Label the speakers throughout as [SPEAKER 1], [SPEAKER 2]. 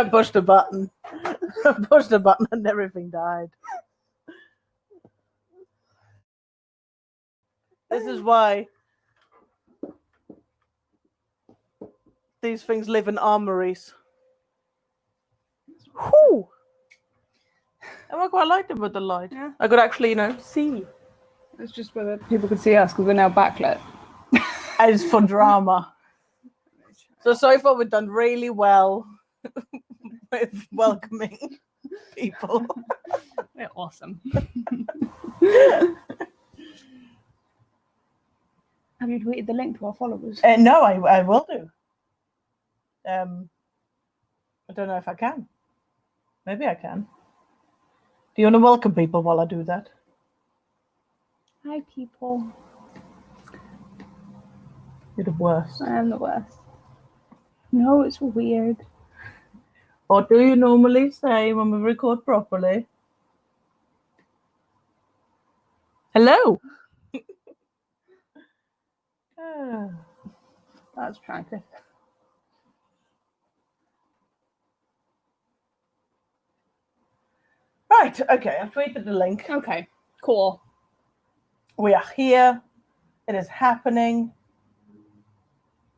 [SPEAKER 1] I pushed a button. I pushed a button and everything died. This is why these things live in armories. Whew! And I quite liked it with the light.
[SPEAKER 2] Yeah.
[SPEAKER 1] I could actually, see.
[SPEAKER 2] It's just whether people could see us because we're now backlit.
[SPEAKER 1] As for drama. So far we've done really well with welcoming people.
[SPEAKER 2] They're awesome. Have you tweeted the link to our followers?
[SPEAKER 1] No, I will do. I don't know if I can. Maybe I can. Do you want to welcome people while I do that?
[SPEAKER 2] Hi, people.
[SPEAKER 1] You're the worst.
[SPEAKER 2] I am the worst. No, it's weird.
[SPEAKER 1] What do you normally say when we record properly? Hello.
[SPEAKER 2] That's practice.
[SPEAKER 1] Right, okay, I've tweeted the link.
[SPEAKER 2] Okay, cool.
[SPEAKER 1] We are here. It is happening.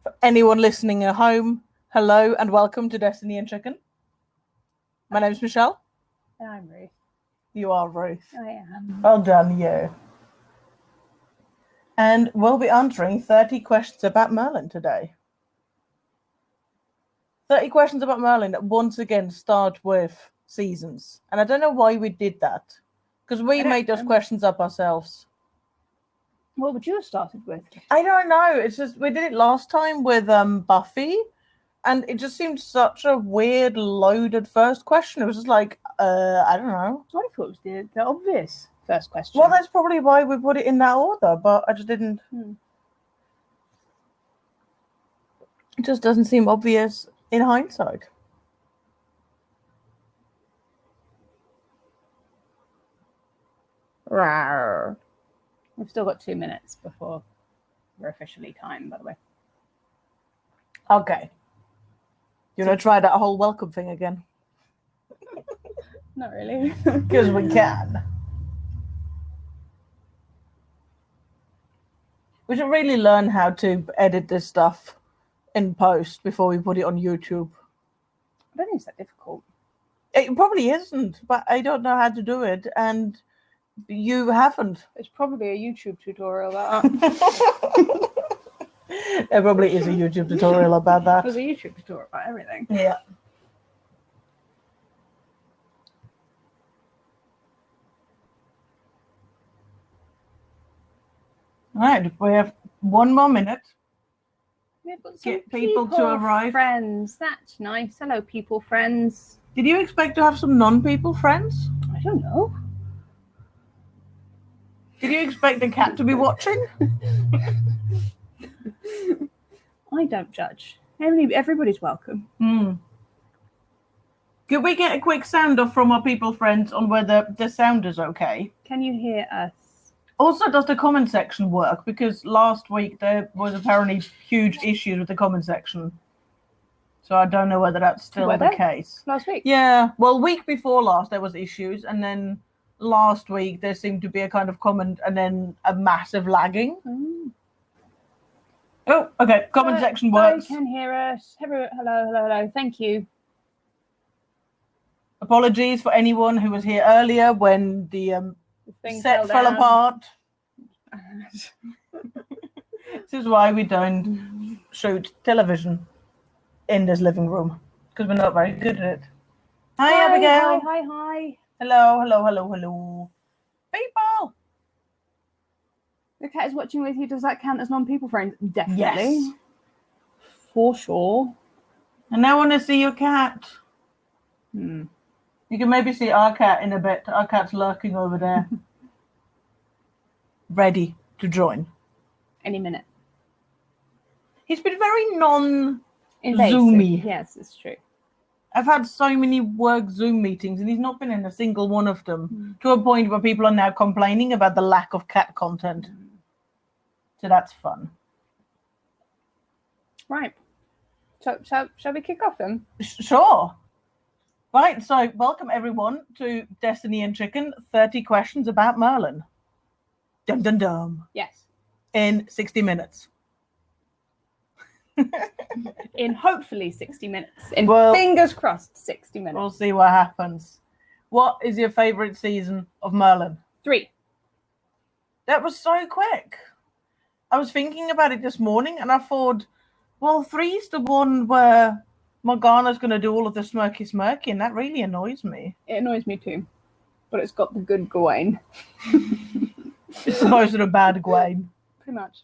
[SPEAKER 1] For anyone listening at home, hello and welcome to Destiny and Chicken. My name's Michelle.
[SPEAKER 2] And I'm Ruth.
[SPEAKER 1] You are Ruth.
[SPEAKER 2] I am.
[SPEAKER 1] Well done, you. And we'll be answering 30 questions about Merlin today. 30 questions about Merlin that once again start with seasons. And I don't know why we did that. Because we made those questions up ourselves.
[SPEAKER 2] What would you have started with?
[SPEAKER 1] I don't know. It's just we did it last time with Buffy. And it just seemed such a weird, loaded first question. It was just like, I don't know.
[SPEAKER 2] I thought it was the obvious first question.
[SPEAKER 1] Well, that's probably why we put it in that order, but I just didn't. It just doesn't seem obvious in hindsight. Rawr.
[SPEAKER 2] We've still got 2 minutes before we're officially timed, by the way.
[SPEAKER 1] Okay. You want to try that whole welcome thing again?
[SPEAKER 2] Not really.
[SPEAKER 1] Because we can. We should really learn how to edit this stuff in post before we put it on YouTube.
[SPEAKER 2] I don't think it's that difficult.
[SPEAKER 1] It probably isn't, but I don't know how to do it, and you haven't.
[SPEAKER 2] There's probably a YouTube tutorial about
[SPEAKER 1] that. There probably is a YouTube tutorial about that.
[SPEAKER 2] There's a YouTube tutorial about everything.
[SPEAKER 1] Yeah. All right, we have 1 more minute.
[SPEAKER 2] We've got
[SPEAKER 1] Get people to arrive.
[SPEAKER 2] Friends, that's nice. Hello, people, friends.
[SPEAKER 1] Did you expect to have some non-people friends?
[SPEAKER 2] I don't know.
[SPEAKER 1] Did you expect the cat to be watching?
[SPEAKER 2] I don't judge. Everybody's welcome.
[SPEAKER 1] Could we get a quick sound off from our people friends on whether the sound is okay?
[SPEAKER 2] Can you hear us?
[SPEAKER 1] Also, does the comment section work? Because last week there was apparently huge issues with the comment section. So I don't know whether that's still the case.
[SPEAKER 2] Last week?
[SPEAKER 1] Yeah. Well, week before last there was issues, and then last week there seemed to be a kind of comment and then a massive lagging. Oh, okay. Comment section works.
[SPEAKER 2] I can hear us. Hello. Thank you.
[SPEAKER 1] Apologies for anyone who was here earlier when the set fell apart. This is why we don't shoot television in this living room, because we're not very good at it. Hi, Abigail.
[SPEAKER 2] Hi.
[SPEAKER 1] Hello. People.
[SPEAKER 2] The cat is watching with you. Does that count as non-people friends? Definitely.
[SPEAKER 1] Yes.
[SPEAKER 2] For sure.
[SPEAKER 1] And I want to see your cat. You can maybe see our cat in a bit. Our cat's lurking over there. Ready to join.
[SPEAKER 2] Any minute.
[SPEAKER 1] He's been very non-Zoomy.
[SPEAKER 2] Yes, it's true.
[SPEAKER 1] I've had so many work Zoom meetings and he's not been in a single one of them, to a point where people are now complaining about the lack of cat content. So that's fun.
[SPEAKER 2] Right. So shall we kick off then?
[SPEAKER 1] Sure. Right, so welcome everyone to Destiny and Chicken, 30 questions about Merlin. Dum dum dum.
[SPEAKER 2] Yes.
[SPEAKER 1] In 60 minutes.
[SPEAKER 2] In hopefully 60 minutes. In
[SPEAKER 1] Well,
[SPEAKER 2] fingers crossed, 60 minutes.
[SPEAKER 1] We'll see what happens. What is your favourite season of Merlin?
[SPEAKER 2] 3.
[SPEAKER 1] That was so quick. I was thinking about it this morning and I thought, well, 3 is the one where Morgana's going to do all of the smirky, and that really annoys me.
[SPEAKER 2] It annoys me too. But it's got the good Gawain.
[SPEAKER 1] It's opposed to the bad Gwaine.
[SPEAKER 2] Pretty much.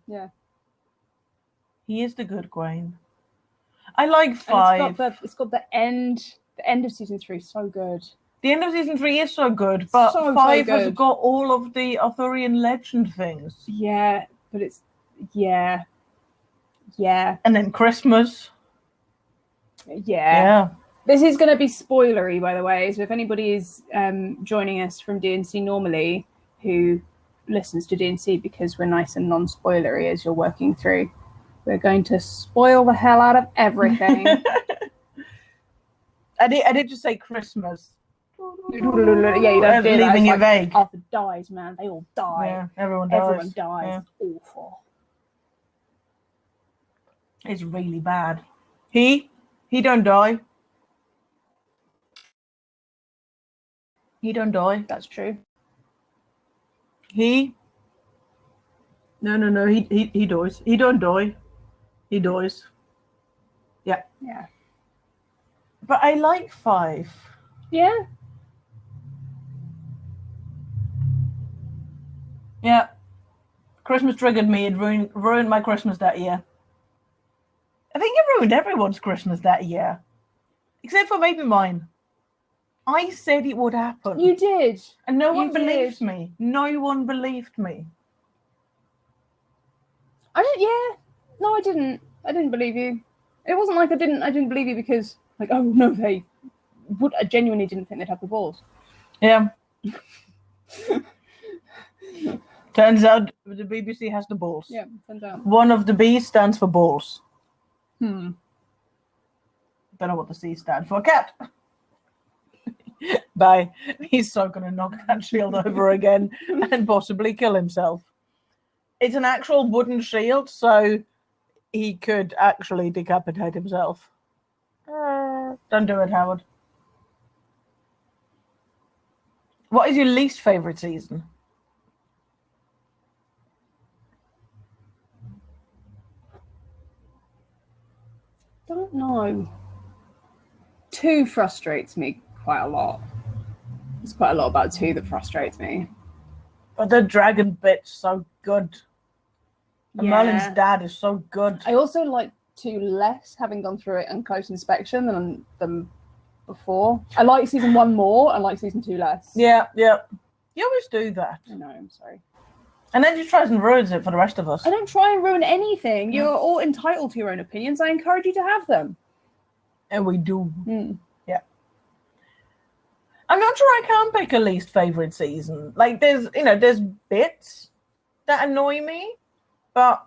[SPEAKER 2] Yeah.
[SPEAKER 1] He is the good Gwaine. I like 5.
[SPEAKER 2] It's got the end of season 3 so good.
[SPEAKER 1] The end of season 3 is so good, but
[SPEAKER 2] So
[SPEAKER 1] 5 has
[SPEAKER 2] good.
[SPEAKER 1] got all of the Arthurian legend things.
[SPEAKER 2] Yeah, but it's yeah.
[SPEAKER 1] And then Christmas.
[SPEAKER 2] Yeah. This is going to be spoilery, by the way. So if anybody is joining us from DNC normally, who listens to DNC because we're nice and non-spoilery as you're working through, we're going to spoil the hell out of everything.
[SPEAKER 1] I did just say Christmas.
[SPEAKER 2] Yeah, you don't do
[SPEAKER 1] leaving it vague.
[SPEAKER 2] Arthur dies, man. They all die.
[SPEAKER 1] Yeah, everyone dies.
[SPEAKER 2] Everyone dies.
[SPEAKER 1] Yeah.
[SPEAKER 2] It's awful.
[SPEAKER 1] It's really bad. He don't die. He don't die.
[SPEAKER 2] That's true.
[SPEAKER 1] No. He dies. He don't die. He dies. Yeah.
[SPEAKER 2] Yeah.
[SPEAKER 1] But I like 5.
[SPEAKER 2] Yeah.
[SPEAKER 1] Yeah. Christmas triggered me. It ruined my Christmas that year. I think it ruined everyone's Christmas that year. Except for maybe mine. I said it would happen.
[SPEAKER 2] You did.
[SPEAKER 1] And no one
[SPEAKER 2] You
[SPEAKER 1] believed
[SPEAKER 2] did.
[SPEAKER 1] me. No one believed me.
[SPEAKER 2] I didn't. I didn't believe you. It wasn't like I didn't believe you because like, oh no, they would. I genuinely didn't think they'd have the balls.
[SPEAKER 1] Yeah. Turns out the BBC has the balls.
[SPEAKER 2] Yeah, turns out.
[SPEAKER 1] One of the B's stands for balls.
[SPEAKER 2] Hmm.
[SPEAKER 1] Don't know what the C stands for. Cat. Bye. He's so gonna knock that shield over again and possibly kill himself. It's an actual wooden shield, so he could actually decapitate himself. Don't do it, Howard. What is your least favorite season?
[SPEAKER 2] Don't know. 2 frustrates me quite a lot. There's quite a lot about 2 that frustrates me.
[SPEAKER 1] But the dragon bit's so good. And Merlin's dad is so good.
[SPEAKER 2] I also like 2 less, having gone through it in close inspection than before. I like season 1 more. I like season 2 less.
[SPEAKER 1] Yeah. You always do that.
[SPEAKER 2] I know. I'm sorry.
[SPEAKER 1] And then she tries and ruins it for the rest of us.
[SPEAKER 2] I don't try and ruin anything. You're all entitled to your own opinions. I encourage you to have them.
[SPEAKER 1] And we do.
[SPEAKER 2] Mm.
[SPEAKER 1] Yeah. I'm not sure I can pick a least favorite season. Like there's bits that annoy me, but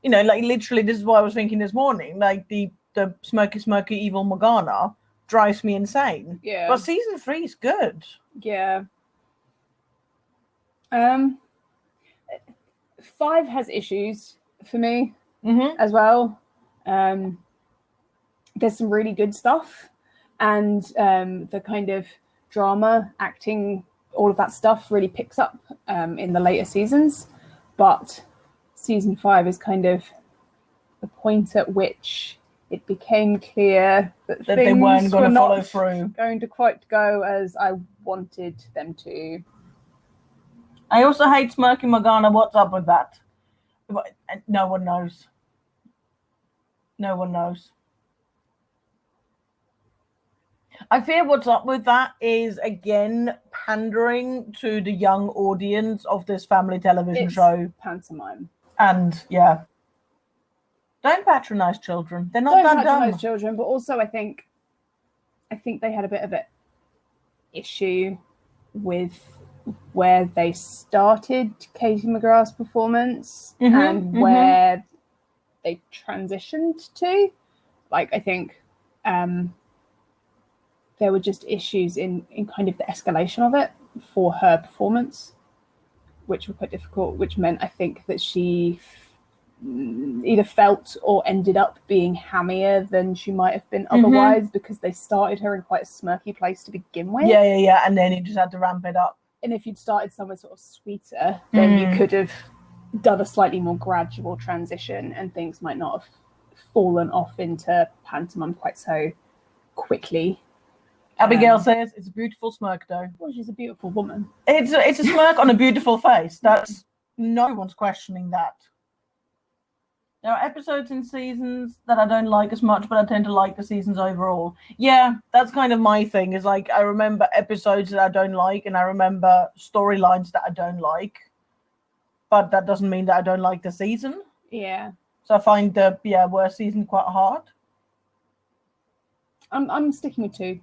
[SPEAKER 1] like literally this is what I was thinking this morning. Like the smirky evil Morgana drives me insane.
[SPEAKER 2] Yeah.
[SPEAKER 1] But season 3 is good.
[SPEAKER 2] Yeah. 5 has issues for me as well. There's some really good stuff, and the kind of drama, acting, all of that stuff really picks up in the later seasons. But season 5 is kind of the point at which it became clear that
[SPEAKER 1] they weren't going to follow through.
[SPEAKER 2] Going to quite go as I wanted them to.
[SPEAKER 1] I also hate Smirky Morgana. What's up with that? No one knows. No one knows. I fear what's up with that is, again, pandering to the young audience of this family television show.
[SPEAKER 2] Pantomime.
[SPEAKER 1] And, yeah. Don't patronize children. They're not that dumb.
[SPEAKER 2] Don't patronize children, but also I think they had a bit of an issue with where they started Katie McGrath's performance and where they transitioned to. Like, I think there were just issues in kind of the escalation of it for her performance, which were quite difficult, which meant I think that she either felt or ended up being hammier than she might have been otherwise, because they started her in quite a smirky place to begin with.
[SPEAKER 1] Yeah. And then you just had to ramp it up.
[SPEAKER 2] And if you'd started somewhere sort of sweeter, then you could have done a slightly more gradual transition and things might not have fallen off into pantomime quite so quickly.
[SPEAKER 1] Abigail says it's a beautiful smirk though.
[SPEAKER 2] Well, she's a beautiful woman.
[SPEAKER 1] It's a smirk on a beautiful face. That's no one's questioning that. There are episodes in seasons that I don't like as much, but I tend to like the seasons overall. Yeah, that's kind of my thing, is like I remember episodes that I don't like and I remember storylines that I don't like. But that doesn't mean that I don't like the season.
[SPEAKER 2] Yeah.
[SPEAKER 1] So I find the worst season quite hard.
[SPEAKER 2] I'm sticking with 2.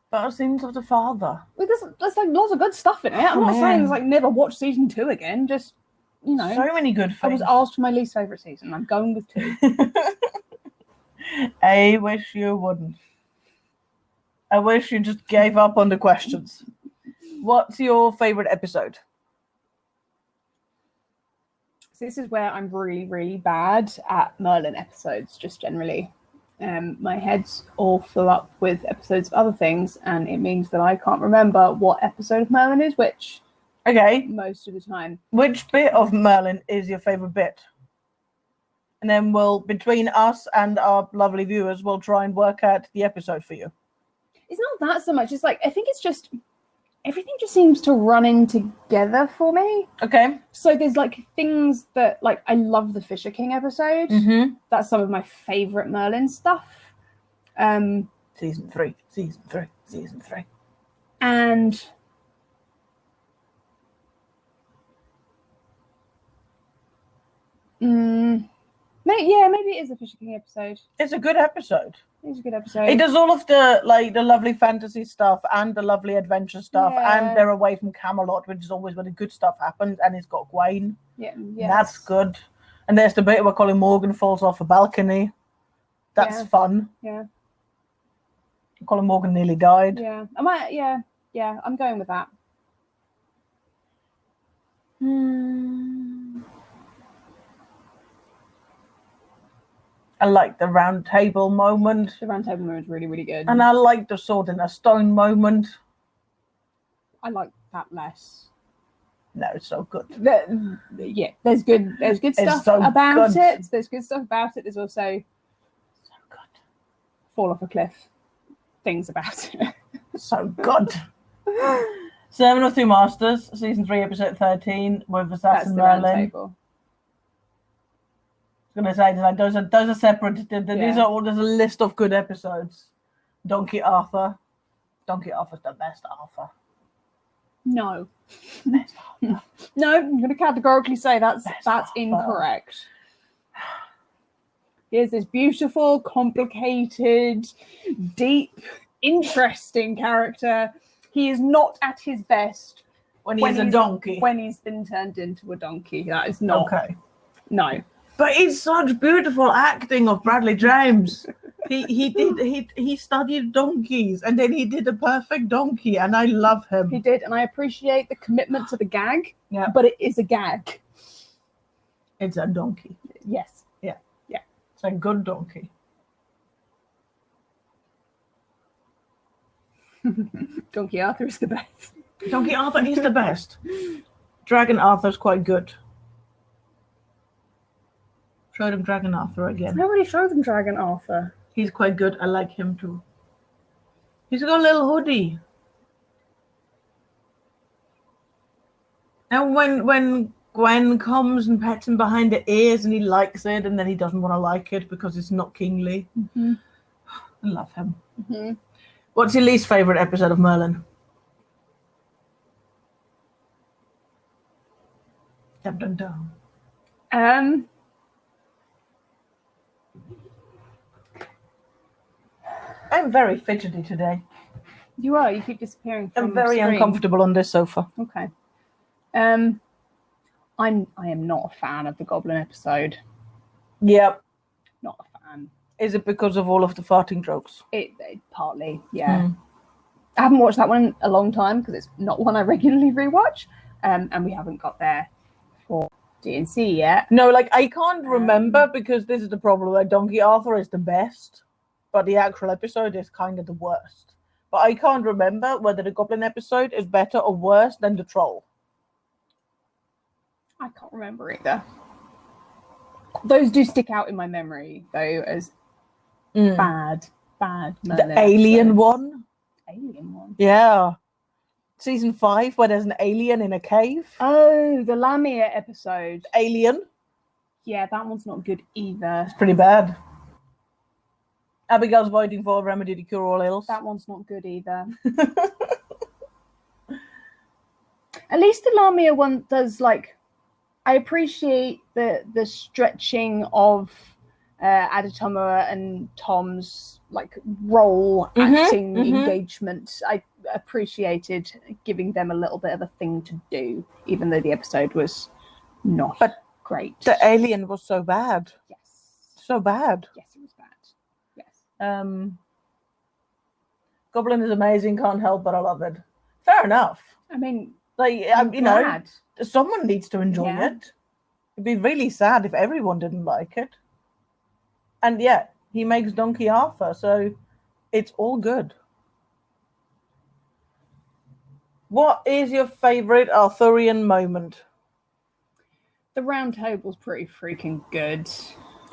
[SPEAKER 1] Better Scenes of the Father.
[SPEAKER 2] Well, there's like lots of good stuff in it. I'm not saying it's like never watch season 2 again. Just, you know,
[SPEAKER 1] so many good things.
[SPEAKER 2] I was asked for my least favourite season. I'm going with 2.
[SPEAKER 1] I wish you wouldn't. I wish you just gave up on the questions. What's your favourite episode?
[SPEAKER 2] So this is where I'm really, really bad at Merlin episodes, just generally. My head's all full up with episodes of other things, and it means that I can't remember what episode of Merlin is which.
[SPEAKER 1] Okay.
[SPEAKER 2] Most of the time.
[SPEAKER 1] Which bit of Merlin is your favourite bit? And then between us and our lovely viewers, we'll try and work out the episode for you.
[SPEAKER 2] It's not that so much. It's like, I think it's just, everything just seems to run in together for me.
[SPEAKER 1] Okay.
[SPEAKER 2] So there's like things that, like, I love the Fisher King episode. That's some of my favourite Merlin stuff.
[SPEAKER 1] Season 3.
[SPEAKER 2] And maybe it is a Fisher King episode.
[SPEAKER 1] It's a good episode.
[SPEAKER 2] It's a good episode.
[SPEAKER 1] It does all of the lovely fantasy stuff and the lovely adventure stuff, and they're away from Camelot, which is always where the good stuff happens, and it's got Gawain.
[SPEAKER 2] Yeah.
[SPEAKER 1] That's good. And there's the bit where Colin Morgan falls off a balcony. That's fun.
[SPEAKER 2] Yeah.
[SPEAKER 1] Colin Morgan nearly died.
[SPEAKER 2] Yeah. I'm going with that.
[SPEAKER 1] I like the round table moment.
[SPEAKER 2] The round table moment is really, really good.
[SPEAKER 1] And I like the sword in a stone moment.
[SPEAKER 2] I like that less.
[SPEAKER 1] No, it's so good.
[SPEAKER 2] There's good stuff about it. There's good stuff about it. There's also
[SPEAKER 1] so good.
[SPEAKER 2] Fall off a cliff things about it.
[SPEAKER 1] So good. Servant of Two Masters, season 3, episode 13, with Assassin Merlin. I was going to say, like, those are separate. These are all. There's a list of good episodes. Donkey Arthur's the best Arthur.
[SPEAKER 2] No.
[SPEAKER 1] Best Arthur.
[SPEAKER 2] No, I'm going to categorically say that's incorrect. Here's this beautiful, complicated, deep, interesting character. He is not at his best
[SPEAKER 1] when he's a donkey.
[SPEAKER 2] When he's been turned into a donkey. That is not.
[SPEAKER 1] Okay.
[SPEAKER 2] No.
[SPEAKER 1] But it's such beautiful acting of Bradley James. He studied donkeys and then he did a perfect donkey, and I love him.
[SPEAKER 2] He did, and I appreciate the commitment to the gag.
[SPEAKER 1] Yeah.
[SPEAKER 2] But it is a gag.
[SPEAKER 1] It's a donkey.
[SPEAKER 2] Yes.
[SPEAKER 1] Yeah.
[SPEAKER 2] Yeah.
[SPEAKER 1] It's a good donkey.
[SPEAKER 2] Donkey Arthur is the best.
[SPEAKER 1] Donkey Arthur is the best. Dragon Arthur's quite good. Show them Dragon Arthur again.
[SPEAKER 2] Nobody showed them Dragon Arthur.
[SPEAKER 1] He's quite good. I like him too. He's got a little hoodie. And when Gwen comes and pets him behind the ears and he likes it, and then he doesn't want to like it because it's not kingly.
[SPEAKER 2] Mm-hmm.
[SPEAKER 1] I love him.
[SPEAKER 2] Mm-hmm.
[SPEAKER 1] What's your least favourite episode of Merlin? Dun, dun, dun. I'm very fidgety today.
[SPEAKER 2] You are. You keep disappearing from
[SPEAKER 1] I'm very
[SPEAKER 2] screen.
[SPEAKER 1] uncomfortable on this sofa.
[SPEAKER 2] Okay. I am not a fan of the Goblin episode.
[SPEAKER 1] Yep.
[SPEAKER 2] Not a fan.
[SPEAKER 1] Is it because of all of the farting jokes?
[SPEAKER 2] It partly, yeah. I haven't watched that one in a long time because it's not one I regularly rewatch, and we haven't got there for D&C yet.
[SPEAKER 1] No, like I can't remember because this is the problem. Like Donkey Arthur is the best, but the actual episode is kind of the worst. But I can't remember whether the Goblin episode is better or worse than the Troll.
[SPEAKER 2] I can't remember either. Those do stick out in my memory though as bad Merlin
[SPEAKER 1] The alien
[SPEAKER 2] episodes.
[SPEAKER 1] one.
[SPEAKER 2] Alien one.
[SPEAKER 1] Yeah. Season 5 where there's an alien in a cave.
[SPEAKER 2] Oh, the Lamia episode.
[SPEAKER 1] Alien.
[SPEAKER 2] Yeah, that one's not good either.
[SPEAKER 1] It's pretty bad. Abigail's waiting for a remedy to cure all ills.
[SPEAKER 2] That one's not good either. At least the Lamia one does, like, I appreciate the stretching of Aditomo and Tom's like role acting engagement. I appreciated giving them a little bit of a thing to do, even though the episode was not great.
[SPEAKER 1] The alien was so bad.
[SPEAKER 2] Yes.
[SPEAKER 1] So bad.
[SPEAKER 2] Yes, it was bad. Yes.
[SPEAKER 1] Goblin is amazing, can't help but I love it. Fair enough.
[SPEAKER 2] I mean,
[SPEAKER 1] like, you know,
[SPEAKER 2] glad.
[SPEAKER 1] someone needs to enjoy it. It'd be really sad if everyone didn't like it. And yeah, he makes Donkey Arthur, so it's all good. What is your favorite Arthurian moment?
[SPEAKER 2] The round table's pretty freaking good.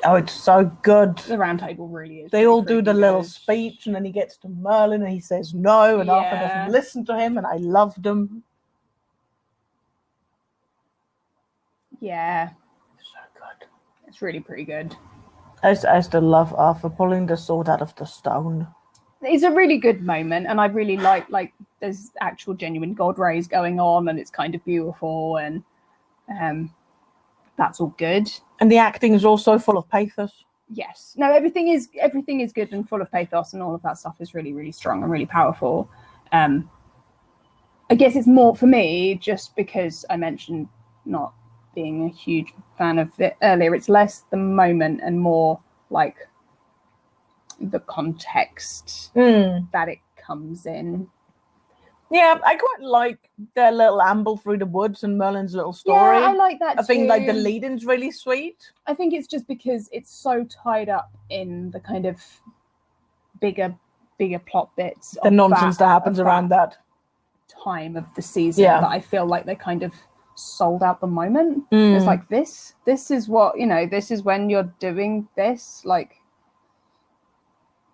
[SPEAKER 1] Oh, it's so good.
[SPEAKER 2] The round table really is.
[SPEAKER 1] They all do the little speech, and then he gets to Merlin, and he says no, and Arthur doesn't listen to him, and I loved them.
[SPEAKER 2] Yeah.
[SPEAKER 1] So good.
[SPEAKER 2] It's really pretty good.
[SPEAKER 1] I still love Arthur pulling the sword out of the stone.
[SPEAKER 2] It's a really good moment, and I really like there's actual genuine god rays going on, and it's kind of beautiful, and that's all good.
[SPEAKER 1] And the acting is also full of pathos.
[SPEAKER 2] Yes. No, everything is good and full of pathos, and all of that stuff is really, really strong and really powerful. I guess it's more for me just because I mentioned not being a huge fan of it earlier. It's less the moment and more like the context that it comes in.
[SPEAKER 1] Yeah, I quite like their little amble through the woods and Merlin's little story.
[SPEAKER 2] Yeah, I like that
[SPEAKER 1] I think like the
[SPEAKER 2] too.
[SPEAKER 1] lead-in's really sweet.
[SPEAKER 2] I think it's just because it's so tied up in the kind of bigger plot bits.
[SPEAKER 1] The nonsense that happens around that
[SPEAKER 2] time of the season that I feel like they kind of sold out the moment. It's like this is what, you know, this is when you're doing this, like,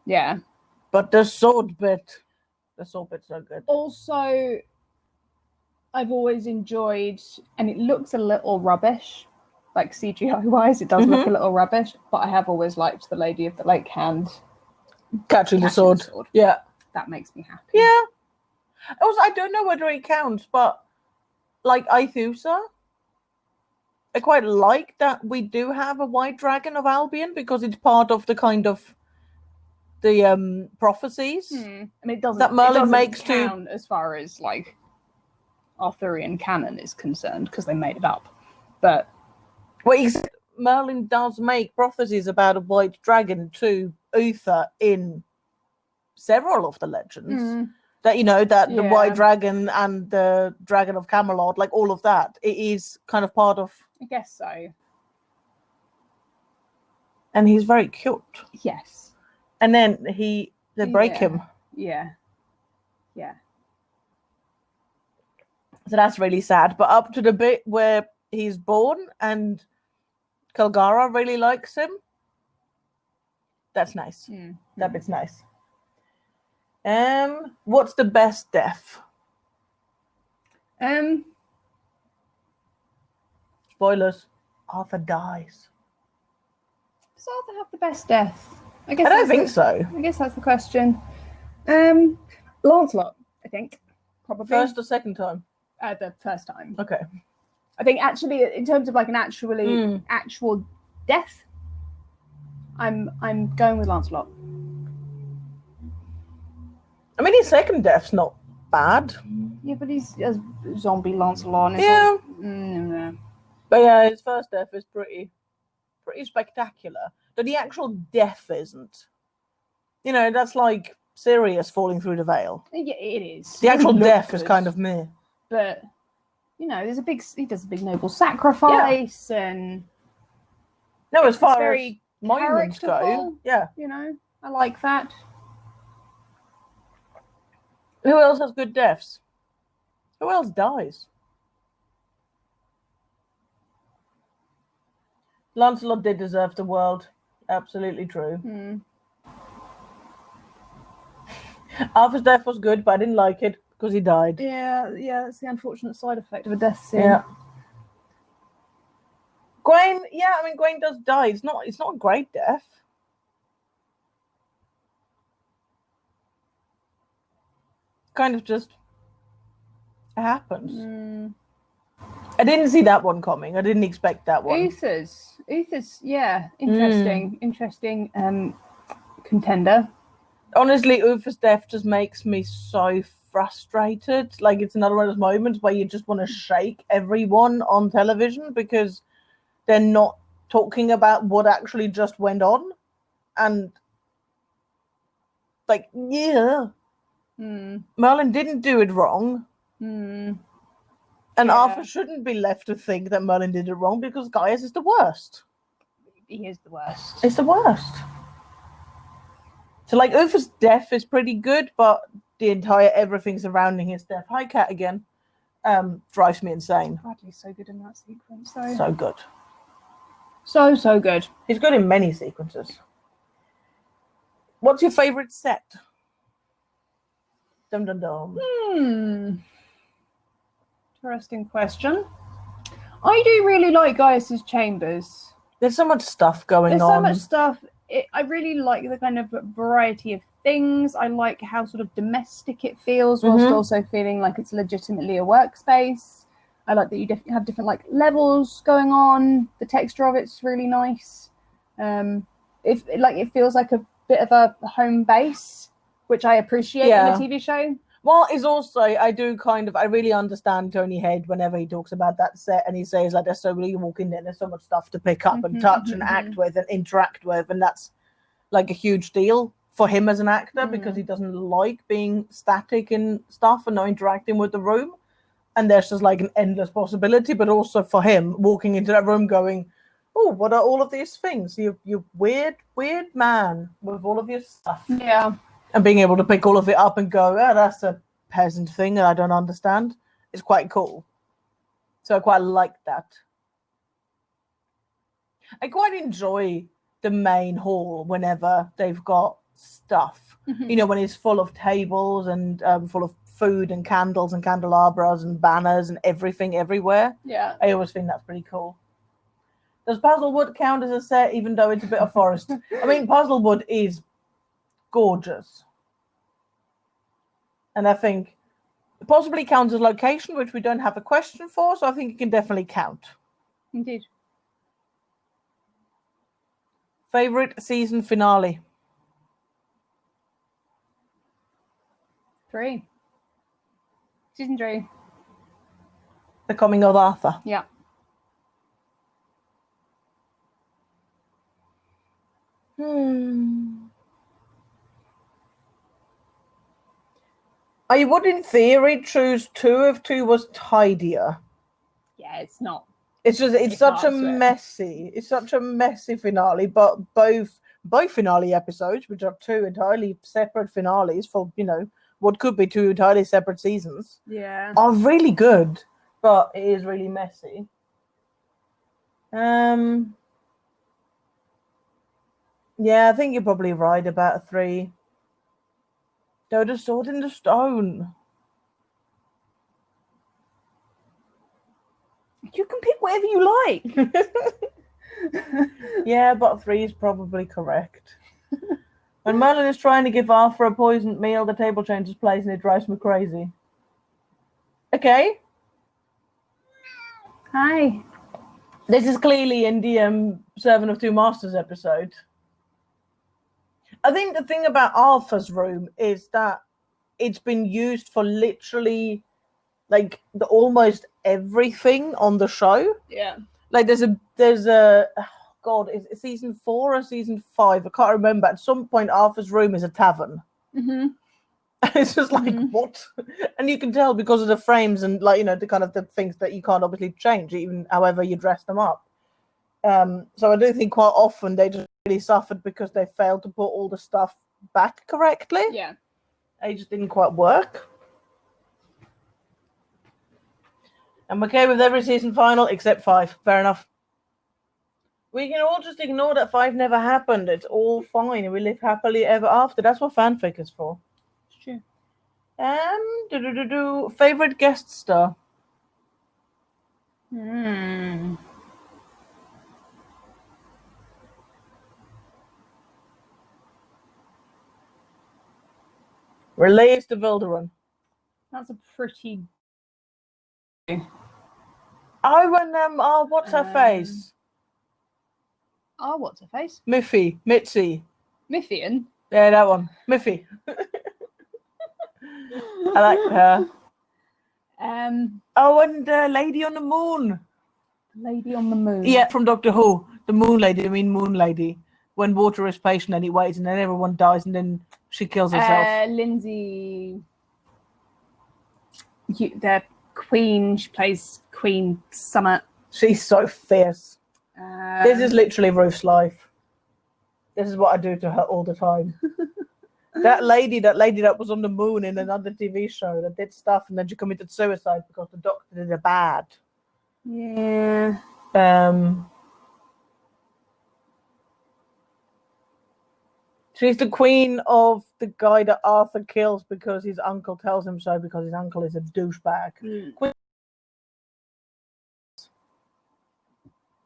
[SPEAKER 2] yeah.
[SPEAKER 1] But the sword bit's so good.
[SPEAKER 2] Also, I've always enjoyed, and it looks a little rubbish, like CGI wise, it does look a little rubbish, but I have always liked the Lady of the Lake Hand
[SPEAKER 1] catching the sword. Yeah.
[SPEAKER 2] That makes me happy.
[SPEAKER 1] Yeah. Also, I don't know whether it counts, but like Aethusa, I quite like that we do have a white dragon of Albion because it's part of the kind of the prophecies.
[SPEAKER 2] And it doesn't
[SPEAKER 1] that Merlin
[SPEAKER 2] makes count as far as like Arthurian canon is concerned because they made it up. But
[SPEAKER 1] Merlin does make prophecies about a white dragon to Uther in several of the legends. That, you know, that the white dragon and the dragon of Camelot, like all of that, it is kind of part of.
[SPEAKER 2] I guess so.
[SPEAKER 1] And he's very cute.
[SPEAKER 2] Yes.
[SPEAKER 1] And then they break him.
[SPEAKER 2] Yeah. Yeah.
[SPEAKER 1] So that's really sad. But up to the bit where he's born and Kilgara really likes him, that's nice. That bit's nice. What's the best death? Spoilers. Arthur dies.
[SPEAKER 2] Does Arthur have the best death? I
[SPEAKER 1] don't think so.
[SPEAKER 2] I guess that's the question. Lancelot, I think, probably.
[SPEAKER 1] First or second time?
[SPEAKER 2] The first time.
[SPEAKER 1] Okay.
[SPEAKER 2] I think actually, in terms of like an actual death, I'm going with Lancelot.
[SPEAKER 1] I mean, his second death's not bad.
[SPEAKER 2] Yeah, but he's a zombie Lancelot.
[SPEAKER 1] Yeah. But yeah, his first death is pretty spectacular. but the actual death isn't. You know, that's like Sirius falling through the veil.
[SPEAKER 2] Yeah, it is.
[SPEAKER 1] The actual
[SPEAKER 2] Doesn't look
[SPEAKER 1] death is
[SPEAKER 2] good,
[SPEAKER 1] kind of meh.
[SPEAKER 2] But he does a big noble sacrifice, and
[SPEAKER 1] No, as far as
[SPEAKER 2] very
[SPEAKER 1] moments go,
[SPEAKER 2] characterful.
[SPEAKER 1] yeah.
[SPEAKER 2] I like that.
[SPEAKER 1] Who else has good deaths? Who else dies? Lancelot did deserve the world. Absolutely true. Arthur's death was good, but I didn't like it because he died.
[SPEAKER 2] Yeah, that's the unfortunate side effect of a death scene.
[SPEAKER 1] Yeah. Gwaine, Gwaine does die. It's not a great death. Kind of just happens. I didn't see that one coming. I didn't expect that one.
[SPEAKER 2] Uther's, yeah, interesting contender.
[SPEAKER 1] Honestly, Uther's death just makes me so frustrated. Like, it's another one of those moments where you just want to shake everyone on television because they're not talking about what actually just went on. And, like, yeah. Merlin didn't do it wrong. And Arthur shouldn't be left to think that Merlin did it wrong because Gaius is the worst.
[SPEAKER 2] He is the worst.
[SPEAKER 1] It's the worst. So, like, Uther's death is pretty good, but the entire everything surrounding his death, hi Cat again, drives me insane.
[SPEAKER 2] Bradley's so good in that sequence, though.
[SPEAKER 1] So good.
[SPEAKER 2] So good.
[SPEAKER 1] He's good in many sequences. What's your favorite set? Dum dum dum.
[SPEAKER 2] Interesting question. I do really like Gaius's chambers.
[SPEAKER 1] There's so much stuff going on.
[SPEAKER 2] There's so much stuff. I really like the kind of variety of things. I like how sort of domestic it feels, whilst also feeling like it's legitimately a workspace. I like that you have different like levels going on. The texture of it's really nice. It feels like a bit of a home base, which I appreciate in a TV show.
[SPEAKER 1] Well, it's also, I really understand Tony Head whenever he talks about that set and he says, like, there's so many, you walk in there, there's so much stuff to pick up and touch and act with and interact with. And that's, like, a huge deal for him as an actor because he doesn't like being static in stuff and not interacting with the room. And there's just, like, an endless possibility. But also for him, walking into that room going, oh, what are all of these things? You weird man with all of your stuff.
[SPEAKER 2] Yeah.
[SPEAKER 1] And being able to pick all of it up and go, oh, that's a peasant thing that I don't understand. It's quite cool. So I quite like that. I quite enjoy the main hall whenever they've got stuff. You know, when it's full of tables and full of food and candles and candelabras and banners and everything everywhere.
[SPEAKER 2] Yeah.
[SPEAKER 1] I always think that's pretty cool. Does Puzzlewood count as a set, even though it's a bit of forest? I mean, Puzzlewood is gorgeous. And I think it possibly counts as location, which we don't have a question for, so I think it can definitely count.
[SPEAKER 2] Indeed.
[SPEAKER 1] Favorite season finale?
[SPEAKER 2] 3. Season 3.
[SPEAKER 1] The Coming of Arthur.
[SPEAKER 2] Yeah.
[SPEAKER 1] I would, in theory, choose 2 if 2 was tidier.
[SPEAKER 2] Yeah, it's not.
[SPEAKER 1] It's such a messy finale, but both finale episodes, which are 2 entirely separate finales for, you know, what could be 2 entirely separate seasons, are really good, but it is really messy. Yeah, I think you're probably right about a 3. Throw the sword in the stone.
[SPEAKER 2] You can pick whatever you
[SPEAKER 1] like. Yeah, but 3 is probably correct. When Merlin is trying to give Arthur a poisoned meal, the table changes place and it drives me crazy. Okay.
[SPEAKER 2] Hi.
[SPEAKER 1] This is clearly in the Servant of Two Masters episode. I think the thing about Arthur's room is that it's been used for literally like almost everything on the show.
[SPEAKER 2] Yeah.
[SPEAKER 1] Like there's a God, is it season 4 or season 5? I can't remember. At some point, Arthur's room is a tavern.
[SPEAKER 2] Mm-hmm.
[SPEAKER 1] It's just like, what? And you can tell because of the frames and, like, the kind of the things that you can't obviously change, even however you dress them up. So I do think quite often they just really suffered because they failed to put all the stuff back correctly.
[SPEAKER 2] Yeah.
[SPEAKER 1] It just didn't quite work. I'm okay with every season final except 5. Fair enough. We can all just ignore that 5 never happened. It's all fine. We live happily ever after. That's what fanfic is for.
[SPEAKER 2] It's true.
[SPEAKER 1] Favorite guest star? Relays to Vilderun.
[SPEAKER 2] That's a pretty.
[SPEAKER 1] What's her face?
[SPEAKER 2] Oh, what's her face?
[SPEAKER 1] Mitzi.
[SPEAKER 2] Mythian.
[SPEAKER 1] Yeah, that one. Miffy. I like her. And Lady on the Moon.
[SPEAKER 2] Lady on the Moon.
[SPEAKER 1] Yeah, from Doctor Who. The Moon Lady. I mean, Moon Lady. When water is patient and he waits, and then everyone dies, and then she kills herself.
[SPEAKER 2] Lindsay. The Queen. She plays Queen Summit.
[SPEAKER 1] She's so fierce. This is literally Ruth's life. This is what I do to her all the time. That lady that was on the moon in another TV show that did stuff and then she committed suicide because the doctor did her bad.
[SPEAKER 2] Yeah.
[SPEAKER 1] She's the queen of the guy that Arthur kills because his uncle tells him so because his uncle is a douchebag. Queen,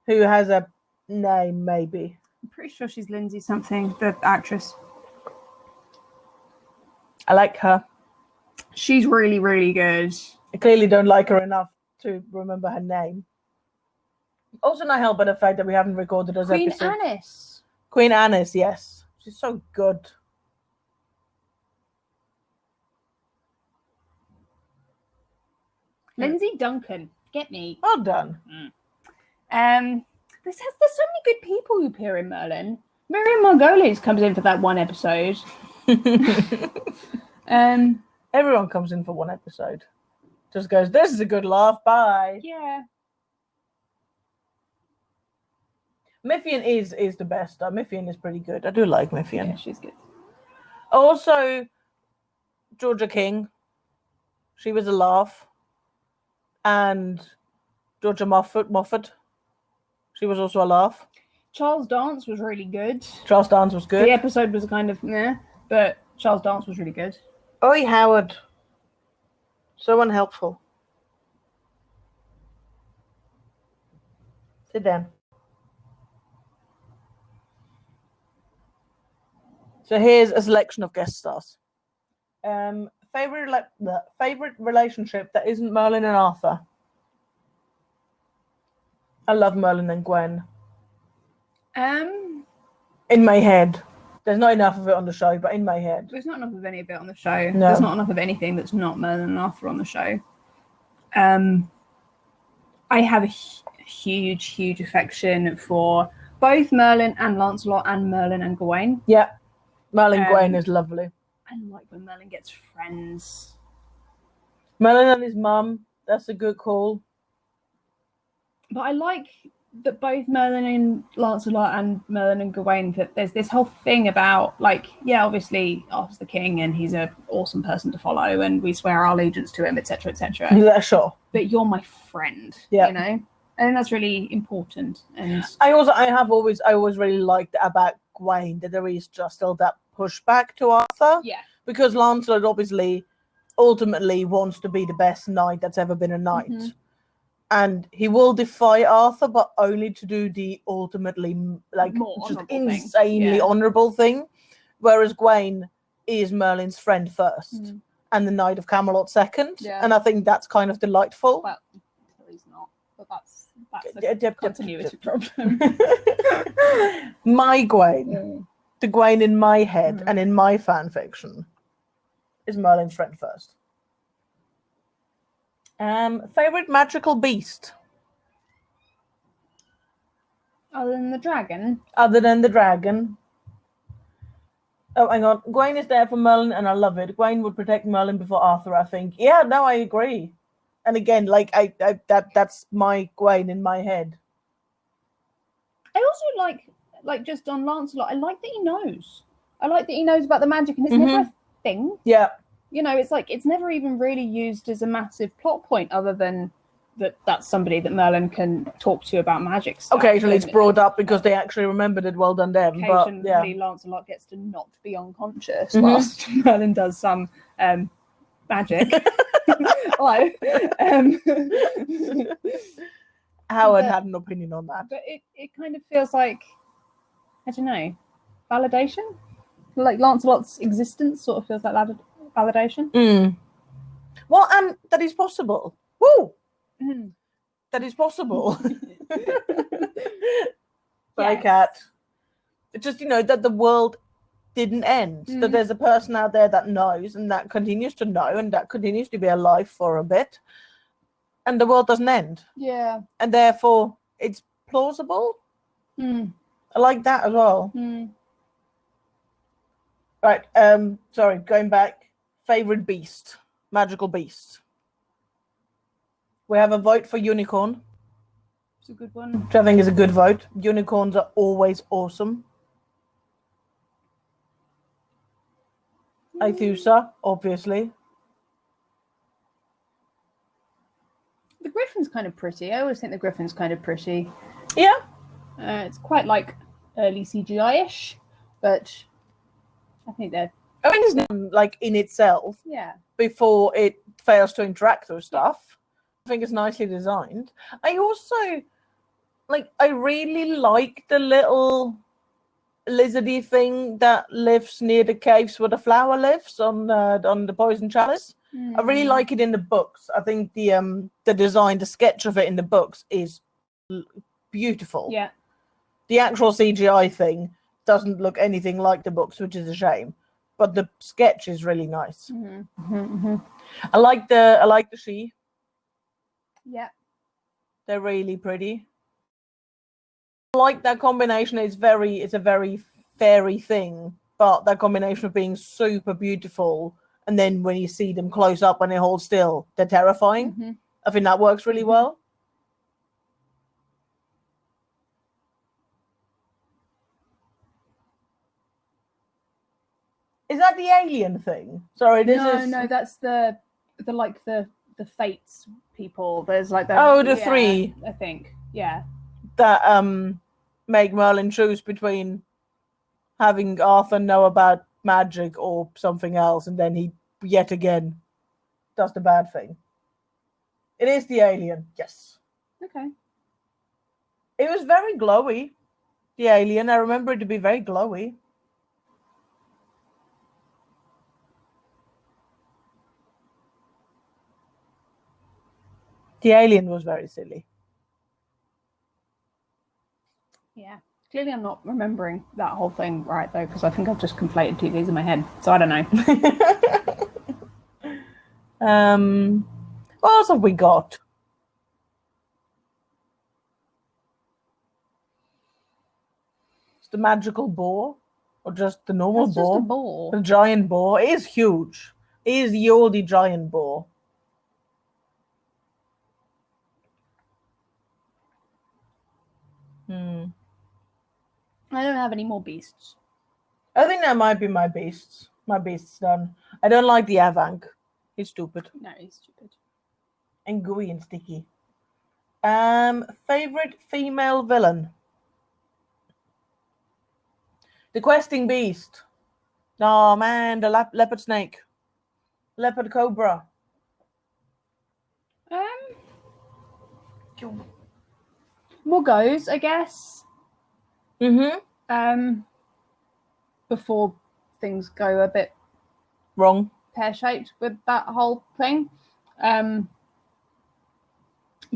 [SPEAKER 1] who has a name, maybe.
[SPEAKER 2] I'm pretty sure she's Lindsay something, the actress.
[SPEAKER 1] I like her.
[SPEAKER 2] She's really, really good.
[SPEAKER 1] I clearly don't like her enough to remember her name. Also not helped by the fact that we haven't recorded those
[SPEAKER 2] Queen
[SPEAKER 1] episodes.
[SPEAKER 2] Annis.
[SPEAKER 1] Queen Annis, yes. She's so good.
[SPEAKER 2] Lindsay Duncan. Get me.
[SPEAKER 1] Well done.
[SPEAKER 2] There's so many good people who appear in Merlin. Miriam Margolyes comes in for that one episode.
[SPEAKER 1] Everyone comes in for one episode. Just goes, this is a good laugh, bye.
[SPEAKER 2] Yeah.
[SPEAKER 1] Mythian is the best. Mythian is pretty good. I do like Mythian.
[SPEAKER 2] Yeah, she's good.
[SPEAKER 1] Also, Georgia King. She was a laugh. And Georgia Moffat. She was also a laugh.
[SPEAKER 2] Charles Dance was really good.
[SPEAKER 1] Charles Dance was good.
[SPEAKER 2] The episode was kind of meh, but Charles Dance was really good.
[SPEAKER 1] Oi, Howard. So unhelpful. Sit down. So here's a selection of guest stars. Favorite relationship that isn't Merlin and Arthur. I love Merlin and Gwen. In my head. There's not enough of it on the show, but in my head.
[SPEAKER 2] There's not enough of any of it on the show.
[SPEAKER 1] No.
[SPEAKER 2] There's not enough of anything that's not Merlin and Arthur on the show. I have a huge, huge affection for both Merlin and Lancelot and Merlin and Gawain.
[SPEAKER 1] Yeah. Merlin and Gwen is lovely.
[SPEAKER 2] I like when Merlin gets friends.
[SPEAKER 1] Merlin and his mum. That's a good call.
[SPEAKER 2] But I like that both Merlin and Lancelot and Merlin and Gawain, that there's this whole thing about, like, yeah, obviously Arthur's the king and he's an awesome person to follow and we swear our allegiance to him, etc., etc.
[SPEAKER 1] Yeah, sure.
[SPEAKER 2] But you're my friend,
[SPEAKER 1] yeah.
[SPEAKER 2] You know? I think that's really important. And
[SPEAKER 1] I always really liked about Gawain that there is just still that pushback to Arthur.
[SPEAKER 2] Yeah.
[SPEAKER 1] Because Lancelot obviously ultimately wants to be the best knight that's ever been a knight. Mm-hmm. And he will defy Arthur, but only to do the ultimately, like, just insanely honourable thing. Whereas Gawain is Merlin's friend first, and the Knight of Camelot second. Yeah. And I think that's kind of delightful.
[SPEAKER 2] Well, he's not, but that's a continuity problem.
[SPEAKER 1] My Gawain, the Gawain in my head and in my fan fiction, is Merlin's friend first. Favorite magical beast?
[SPEAKER 2] Other than the dragon.
[SPEAKER 1] Other than the dragon. Oh, hang on. Gawain is there for Merlin, and I love it. Gawain would protect Merlin before Arthur, I think. Yeah, no, I agree. And again, like that's my Gawain in my head.
[SPEAKER 2] I also like just on Lancelot. I like that he knows. I like that he knows about the magic, and it's never a thing.
[SPEAKER 1] Yeah.
[SPEAKER 2] You know, it's like it's never even really used as a massive plot point, other than that's somebody that Merlin can talk to about magic stuff.
[SPEAKER 1] Occasionally it's brought up because they actually remembered it. Well done them.
[SPEAKER 2] Occasionally
[SPEAKER 1] but yeah.
[SPEAKER 2] Lancelot gets to not be unconscious whilst Merlin does some magic.
[SPEAKER 1] Howard had an opinion on that.
[SPEAKER 2] But it kind of feels like, I don't know, validation? Like Lancelot's existence sort of feels like validation.
[SPEAKER 1] Well, and that is possible. Woo! That is possible. Sorry, Cat. Just, that the world didn't end. That there's a person out there that knows and that continues to know and that continues to be alive for a bit. And the world doesn't end.
[SPEAKER 2] Yeah.
[SPEAKER 1] And therefore, it's plausible. I like that as well. Right. Sorry, going back. Favorite beast. Magical beast. We have a vote for unicorn.
[SPEAKER 2] It's a good one.
[SPEAKER 1] Which I think is a good vote. Unicorns are always awesome. Aethusa, obviously.
[SPEAKER 2] The griffin's kind of pretty. I always think the griffin's kind of pretty.
[SPEAKER 1] Yeah.
[SPEAKER 2] It's quite like early CGI-ish, but I think they're...
[SPEAKER 1] I think it's like in itself.
[SPEAKER 2] Yeah.
[SPEAKER 1] Before it fails to interact with stuff. I think it's nicely designed. I also I really like the little lizardy thing that lives near the caves where the flower lives on the poison chalice. I really like it in the books. I think the design, the sketch of it in the books is beautiful.
[SPEAKER 2] Yeah.
[SPEAKER 1] The actual CGI thing doesn't look anything like the books, which is a shame. But the sketch is really nice. I like the she.
[SPEAKER 2] Yeah.
[SPEAKER 1] They're really pretty. I like that combination. It's a very fairy thing, but that combination of being super beautiful and then when you see them close up and they hold still, they're terrifying. I think that works really well. Is that the alien thing? Sorry,
[SPEAKER 2] No, that's the fates people. There's the
[SPEAKER 1] three.
[SPEAKER 2] I think. Yeah.
[SPEAKER 1] That make Merlin choose between having Arthur know about magic or something else, and then he yet again does the bad thing. It is the alien, yes.
[SPEAKER 2] Okay.
[SPEAKER 1] It was very glowy, the alien. I remember it to be very glowy. The alien was very silly.
[SPEAKER 2] Yeah. Clearly I'm not remembering that whole thing right, though, because I think I've just conflated two things in my head. So I don't know.
[SPEAKER 1] What else have we got? It's the magical boar? Or just the normal boar?
[SPEAKER 2] Just a boar.
[SPEAKER 1] The giant boar. It is huge. It is the oldie giant boar.
[SPEAKER 2] I don't have any more beasts.
[SPEAKER 1] I think that might be my beasts. My beast's done. I don't like the Avank. He's stupid.
[SPEAKER 2] No, he's stupid.
[SPEAKER 1] And gooey and sticky. Favorite female villain? The questing beast. Oh man, the leopard snake. Leopard cobra.
[SPEAKER 2] More goes, I guess. Before things go a bit
[SPEAKER 1] wrong,
[SPEAKER 2] pear-shaped with that whole thing. But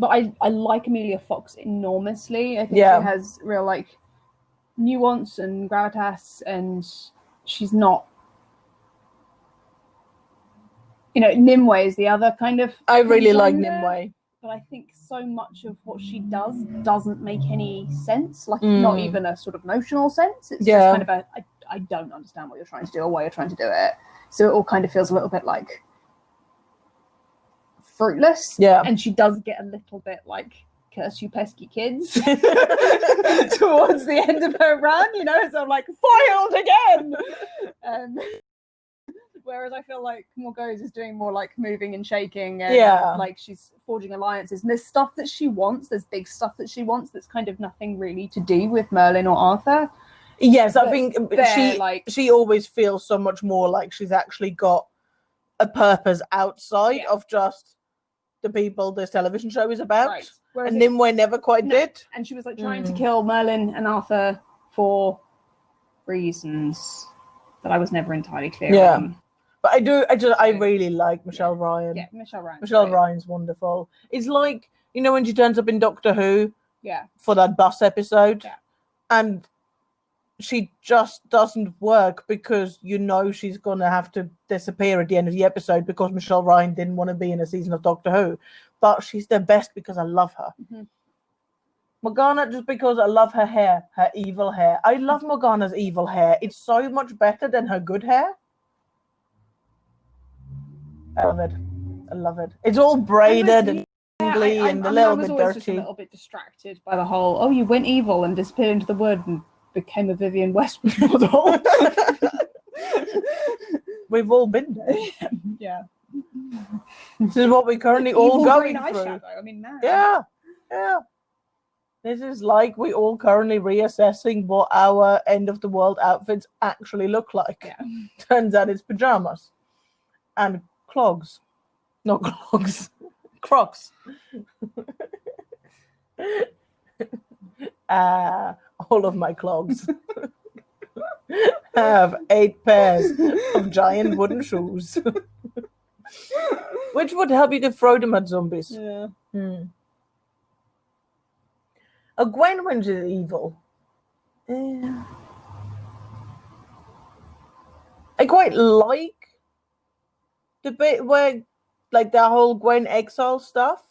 [SPEAKER 2] I like Amelia Fox enormously. I think she has real nuance and gravitas, and she's not. Nimue is the other kind of.
[SPEAKER 1] I really like Nimue.
[SPEAKER 2] but I think so much of what she does doesn't make any sense. Like, not even a sort of notional sense. It's just kind of I don't understand what you're trying to do or why you're trying to do it. So it all kind of feels a little bit like fruitless.
[SPEAKER 1] Yeah.
[SPEAKER 2] And she does get a little bit like, curse you pesky kids towards the end of her run, you know, so I'm like, foiled again. Whereas I feel like Morgause is doing more like moving and shaking and like she's forging alliances. And there's stuff that she wants, there's big stuff that she wants that's kind of nothing really to do with Merlin or Arthur.
[SPEAKER 1] Yes, I think she always feels so much more like she's actually got a purpose outside of just the people this television show is about. Right. Whereas and Nimue never quite did.
[SPEAKER 2] And she was like trying to kill Merlin and Arthur for reasons that I was never entirely clear on.
[SPEAKER 1] But I really like Michelle Ryan.
[SPEAKER 2] Yeah, Michelle Ryan.
[SPEAKER 1] Michelle Ryan's wonderful. It's like, you know, when she turns up in Doctor Who for that bus episode and she just doesn't work because you know she's going to have to disappear at the end of the episode because Michelle Ryan didn't want to be in a season of Doctor Who. But she's the best because I love her. Morgana, just because I love her hair, her evil hair. I love Morgana's evil hair. It's so much better than her good hair. I love it. I love it. It's all braided and tingly and a little bit dirty. I was just a little bit
[SPEAKER 2] distracted by the whole, you went evil and disappeared into the wood and became a Vivienne Westwood model.
[SPEAKER 1] We've all been there.
[SPEAKER 2] Yeah.
[SPEAKER 1] This is what we currently all going through.
[SPEAKER 2] Eyeshadow. I mean, man.
[SPEAKER 1] Yeah. This is like we all currently reassessing what our end of the world outfits actually look like.
[SPEAKER 2] Yeah.
[SPEAKER 1] Turns out it's pajamas and clogs. Not clogs. Crocs. All of my clogs have 8 pairs of giant wooden shoes. Which would help you to throw them at zombies.
[SPEAKER 2] Yeah.
[SPEAKER 1] A Gwen when she's evil. Yeah. I quite like the bit where, like, the whole Gwen exile stuff,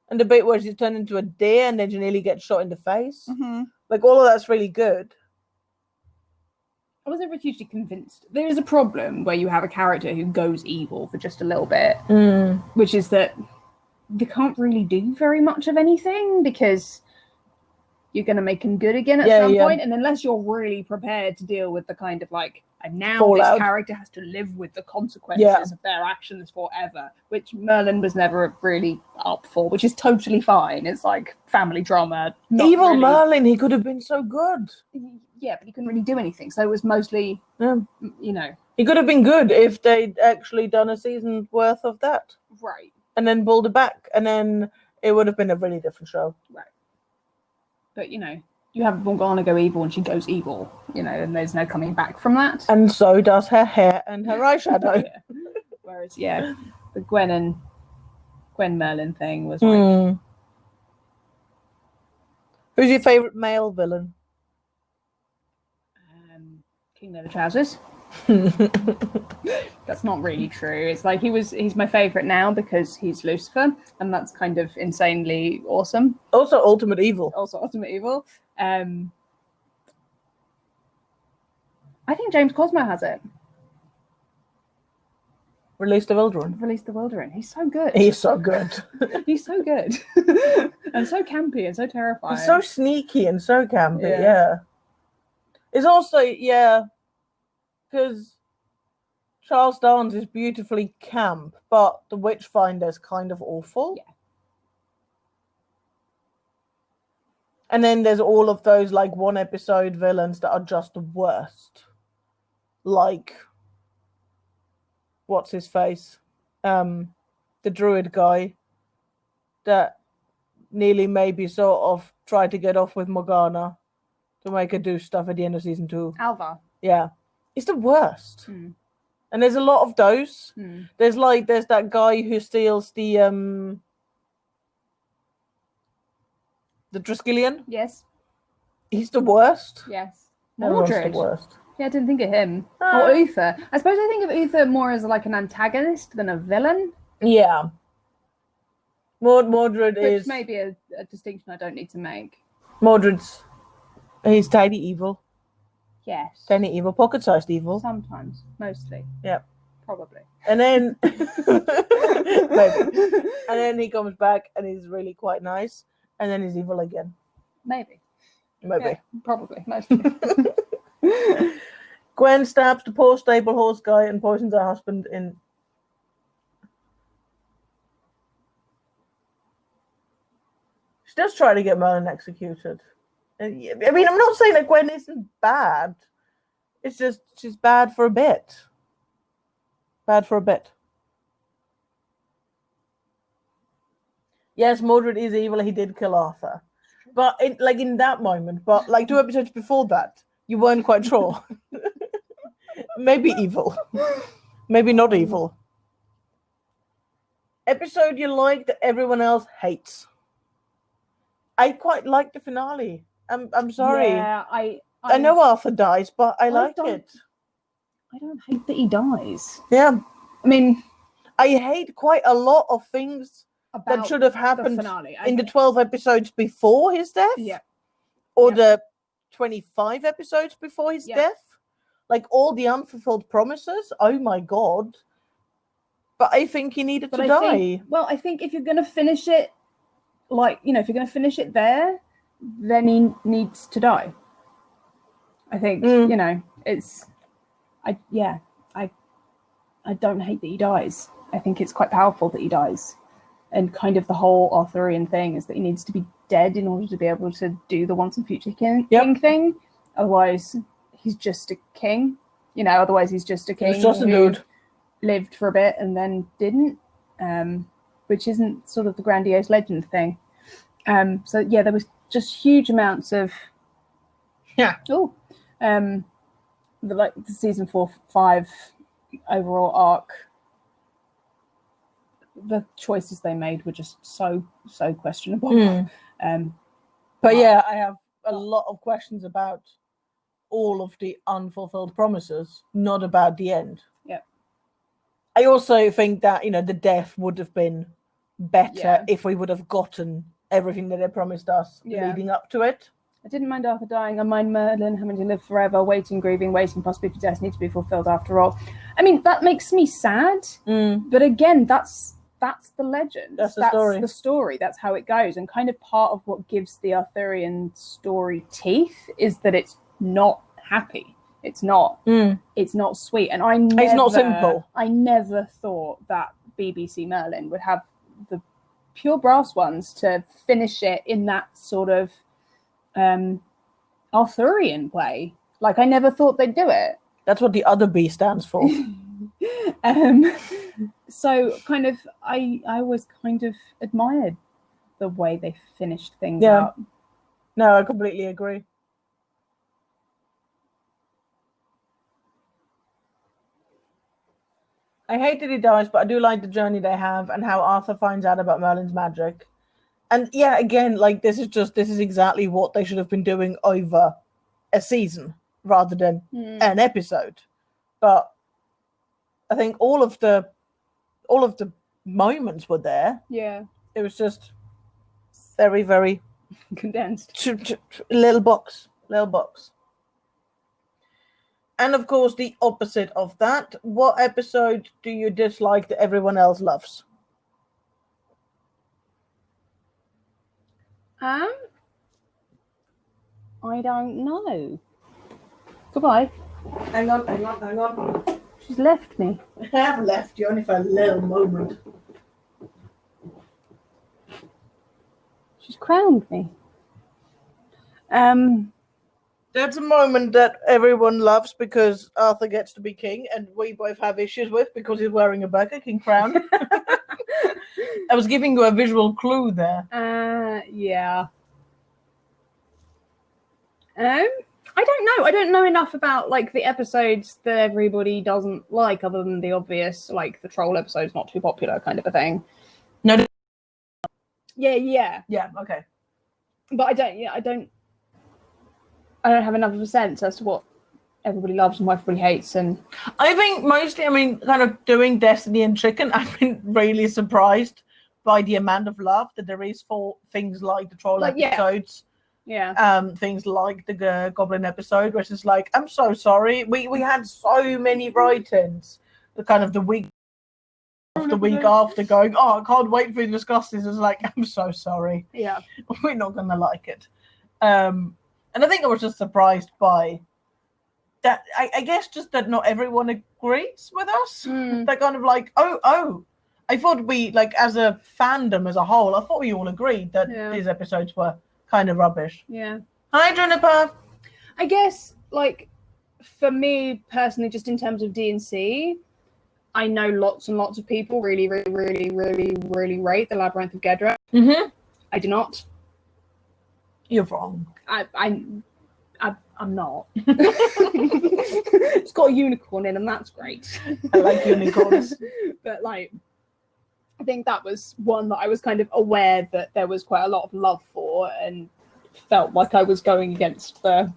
[SPEAKER 1] and the bit where she's turned into a deer and then she nearly gets shot in the face. Like, all of that's really good.
[SPEAKER 2] I was never hugely convinced. There is a problem where you have a character who goes evil for just a little bit, which is that they can't really do very much of anything because you're going to make him good again at some point, and unless you're really prepared to deal with the kind of like, and now Fallout. This character has to live with the consequences of their actions forever, which Merlin was never really up for, which is totally fine. It's like family drama.
[SPEAKER 1] Evil really... Merlin, he could have been so good.
[SPEAKER 2] Yeah, but he couldn't really do anything. So it was mostly, you know.
[SPEAKER 1] He could have been good if they'd actually done a season's worth of that.
[SPEAKER 2] Right.
[SPEAKER 1] And then pulled it back. And then it would have been a really different show.
[SPEAKER 2] Right. But, you know, you have Morgana go evil and she goes evil, you know, and there's no coming back from that.
[SPEAKER 1] And so does her hair and her eyeshadow.
[SPEAKER 2] Whereas, the Gwen Merlin thing was like...
[SPEAKER 1] Who's your favourite male villain?
[SPEAKER 2] King Leather Trousers. That's not really true. It's like he's my favourite now because he's Lucifer, and that's kind of insanely awesome.
[SPEAKER 1] Also Ultimate Evil.
[SPEAKER 2] I think James Cosmo has it.
[SPEAKER 1] Release the Wildron.
[SPEAKER 2] He's so good.
[SPEAKER 1] He's so good.
[SPEAKER 2] He's so good. And so campy and so terrifying.
[SPEAKER 1] He's so sneaky and so campy, yeah. It's also, because Charles Dance is beautifully camp, but the Witchfinder's kind of awful.
[SPEAKER 2] Yeah.
[SPEAKER 1] And then there's all of those, like, one episode villains that are just the worst. Like, what's his face? The druid guy that nearly maybe sort of tried to get off with Morgana to make her do stuff at the end of season 2.
[SPEAKER 2] Alva.
[SPEAKER 1] Yeah. It's the worst. And there's a lot of those. There's that guy who steals the Triskelion.
[SPEAKER 2] Yes.
[SPEAKER 1] He's the worst.
[SPEAKER 2] Yes.
[SPEAKER 1] Mordred. The worst.
[SPEAKER 2] Yeah, I didn't think of him. Or Uther. I suppose I think of Uther more as like an antagonist than a villain.
[SPEAKER 1] Yeah. Mordred
[SPEAKER 2] Which
[SPEAKER 1] is
[SPEAKER 2] may be a distinction I don't need to make.
[SPEAKER 1] Mordred's. He's tiny evil.
[SPEAKER 2] Yes.
[SPEAKER 1] Tiny evil, pocket-sized evil.
[SPEAKER 2] Sometimes, mostly.
[SPEAKER 1] Yeah.
[SPEAKER 2] Probably.
[SPEAKER 1] And then maybe. And then he comes back and he's really quite nice. And then he's evil again.
[SPEAKER 2] Maybe.
[SPEAKER 1] Maybe.
[SPEAKER 2] Yeah, probably, mostly.
[SPEAKER 1] Gwen stabs the poor stable horse guy and poisons her husband in. She does try to get Merlin executed. I mean, I'm not saying that Gwen isn't bad. It's just she's bad for a bit. Bad for a bit. Yes, Mordred is evil. He did kill Arthur. But in that moment, but like 2 episodes before that, you weren't quite sure. Maybe evil. Maybe not evil. Episode you like that everyone else hates. I quite like the finale. I'm sorry.
[SPEAKER 2] Yeah,
[SPEAKER 1] I know Arthur dies, but I like it.
[SPEAKER 2] I don't hate that he dies.
[SPEAKER 1] Yeah.
[SPEAKER 2] I mean,
[SPEAKER 1] I hate quite a lot of things that should have happened in the 12 episodes before his death.
[SPEAKER 2] Yeah.
[SPEAKER 1] Or the 25 episodes before his death. Like all the unfulfilled promises. Oh my God. But I think he needed to die.
[SPEAKER 2] I think if you're going to finish it, if you're going to finish it there, then he needs to die. I think, I don't hate that he dies. I think it's quite powerful that he dies. And kind of the whole Arthurian thing is that he needs to be dead in order to be able to do the once and future king thing. Otherwise, he's just a king. Otherwise he's just a king.
[SPEAKER 1] He's just a dude.
[SPEAKER 2] Lived for a bit and then didn't. Which isn't sort of the grandiose legend thing. So there was just huge amounts of the season 4-5 overall arc. The choices they made were just so questionable.
[SPEAKER 1] But yeah, I have a lot of questions about all of the unfulfilled promises, not about the end.
[SPEAKER 2] Yeah.
[SPEAKER 1] I also think that the death would have been better if we would have gotten everything that they promised us leading up to it.
[SPEAKER 2] I didn't mind Arthur dying. I mind Merlin having to live forever, waiting, grieving, waiting possibly for destiny to be fulfilled after all. I mean, that makes me sad. But again, that's the legend.
[SPEAKER 1] That's the
[SPEAKER 2] story. That's how it goes. And kind of part of what gives the Arthurian story teeth is that it's not happy. It's not. It's not sweet. And it's not simple. I never thought that BBC Merlin would have the pure brass ones to finish it in that sort of Arthurian way. Like, I never thought they'd do it.
[SPEAKER 1] That's what the other B stands for.
[SPEAKER 2] So kind of I always kind of admired the way they finished things out.
[SPEAKER 1] No, I completely agree. I hate that he dies, but I do like the journey they have and how Arthur finds out about Merlin's magic. And yeah, again, like this is exactly what they should have been doing over a season rather than an episode. But I think all of the moments were there.
[SPEAKER 2] Yeah.
[SPEAKER 1] It was just very, very
[SPEAKER 2] condensed.
[SPEAKER 1] Little box. And of course, the opposite of that. What episode do you dislike that everyone else loves?
[SPEAKER 2] I don't know. Goodbye.
[SPEAKER 1] Hang on.
[SPEAKER 2] She's left me.
[SPEAKER 1] I have left you only for a little moment.
[SPEAKER 2] She's crowned me.
[SPEAKER 1] That's a moment that everyone loves because Arthur gets to be king, and we both have issues with because he's wearing a Burger King crown. I was giving you a visual clue there.
[SPEAKER 2] Yeah. I don't know. I don't know enough about like the episodes that everybody doesn't like, other than the obvious, like the troll episode's not too popular kind of a thing.
[SPEAKER 1] No.
[SPEAKER 2] Yeah.
[SPEAKER 1] Okay.
[SPEAKER 2] But I don't have enough of a sense as to what everybody loves and what everybody hates. And
[SPEAKER 1] I think mostly, kind of doing Destiny and Chicken, I've been really surprised by the amount of love that there is for things like the troll episodes. Things like the Goblin episode, which is like, I'm so sorry. We had so many write-ins. The kind of the week after going, oh, I can't wait for you to discuss this. It's like, I'm so sorry.
[SPEAKER 2] Yeah.
[SPEAKER 1] We're not gonna like it. And I think I was just surprised by that. I guess just that not everyone agrees with us. They're kind of like, oh. I thought we, like, as a fandom as a whole, I thought we all agreed that these episodes were kind of rubbish.
[SPEAKER 2] Yeah.
[SPEAKER 1] Hi, Juniper.
[SPEAKER 2] I guess, like, for me personally, just in terms of D&C, I know lots and lots of people really, really, really, really, really rate the Labyrinth of Gedra.
[SPEAKER 1] Mm-hmm.
[SPEAKER 2] I do not.
[SPEAKER 1] You're wrong.
[SPEAKER 2] I'm not. It's got a unicorn in, and that's great.
[SPEAKER 1] I like unicorns.
[SPEAKER 2] But, like, I think that was one that I was kind of aware that there was quite a lot of love for, and felt like I was going against the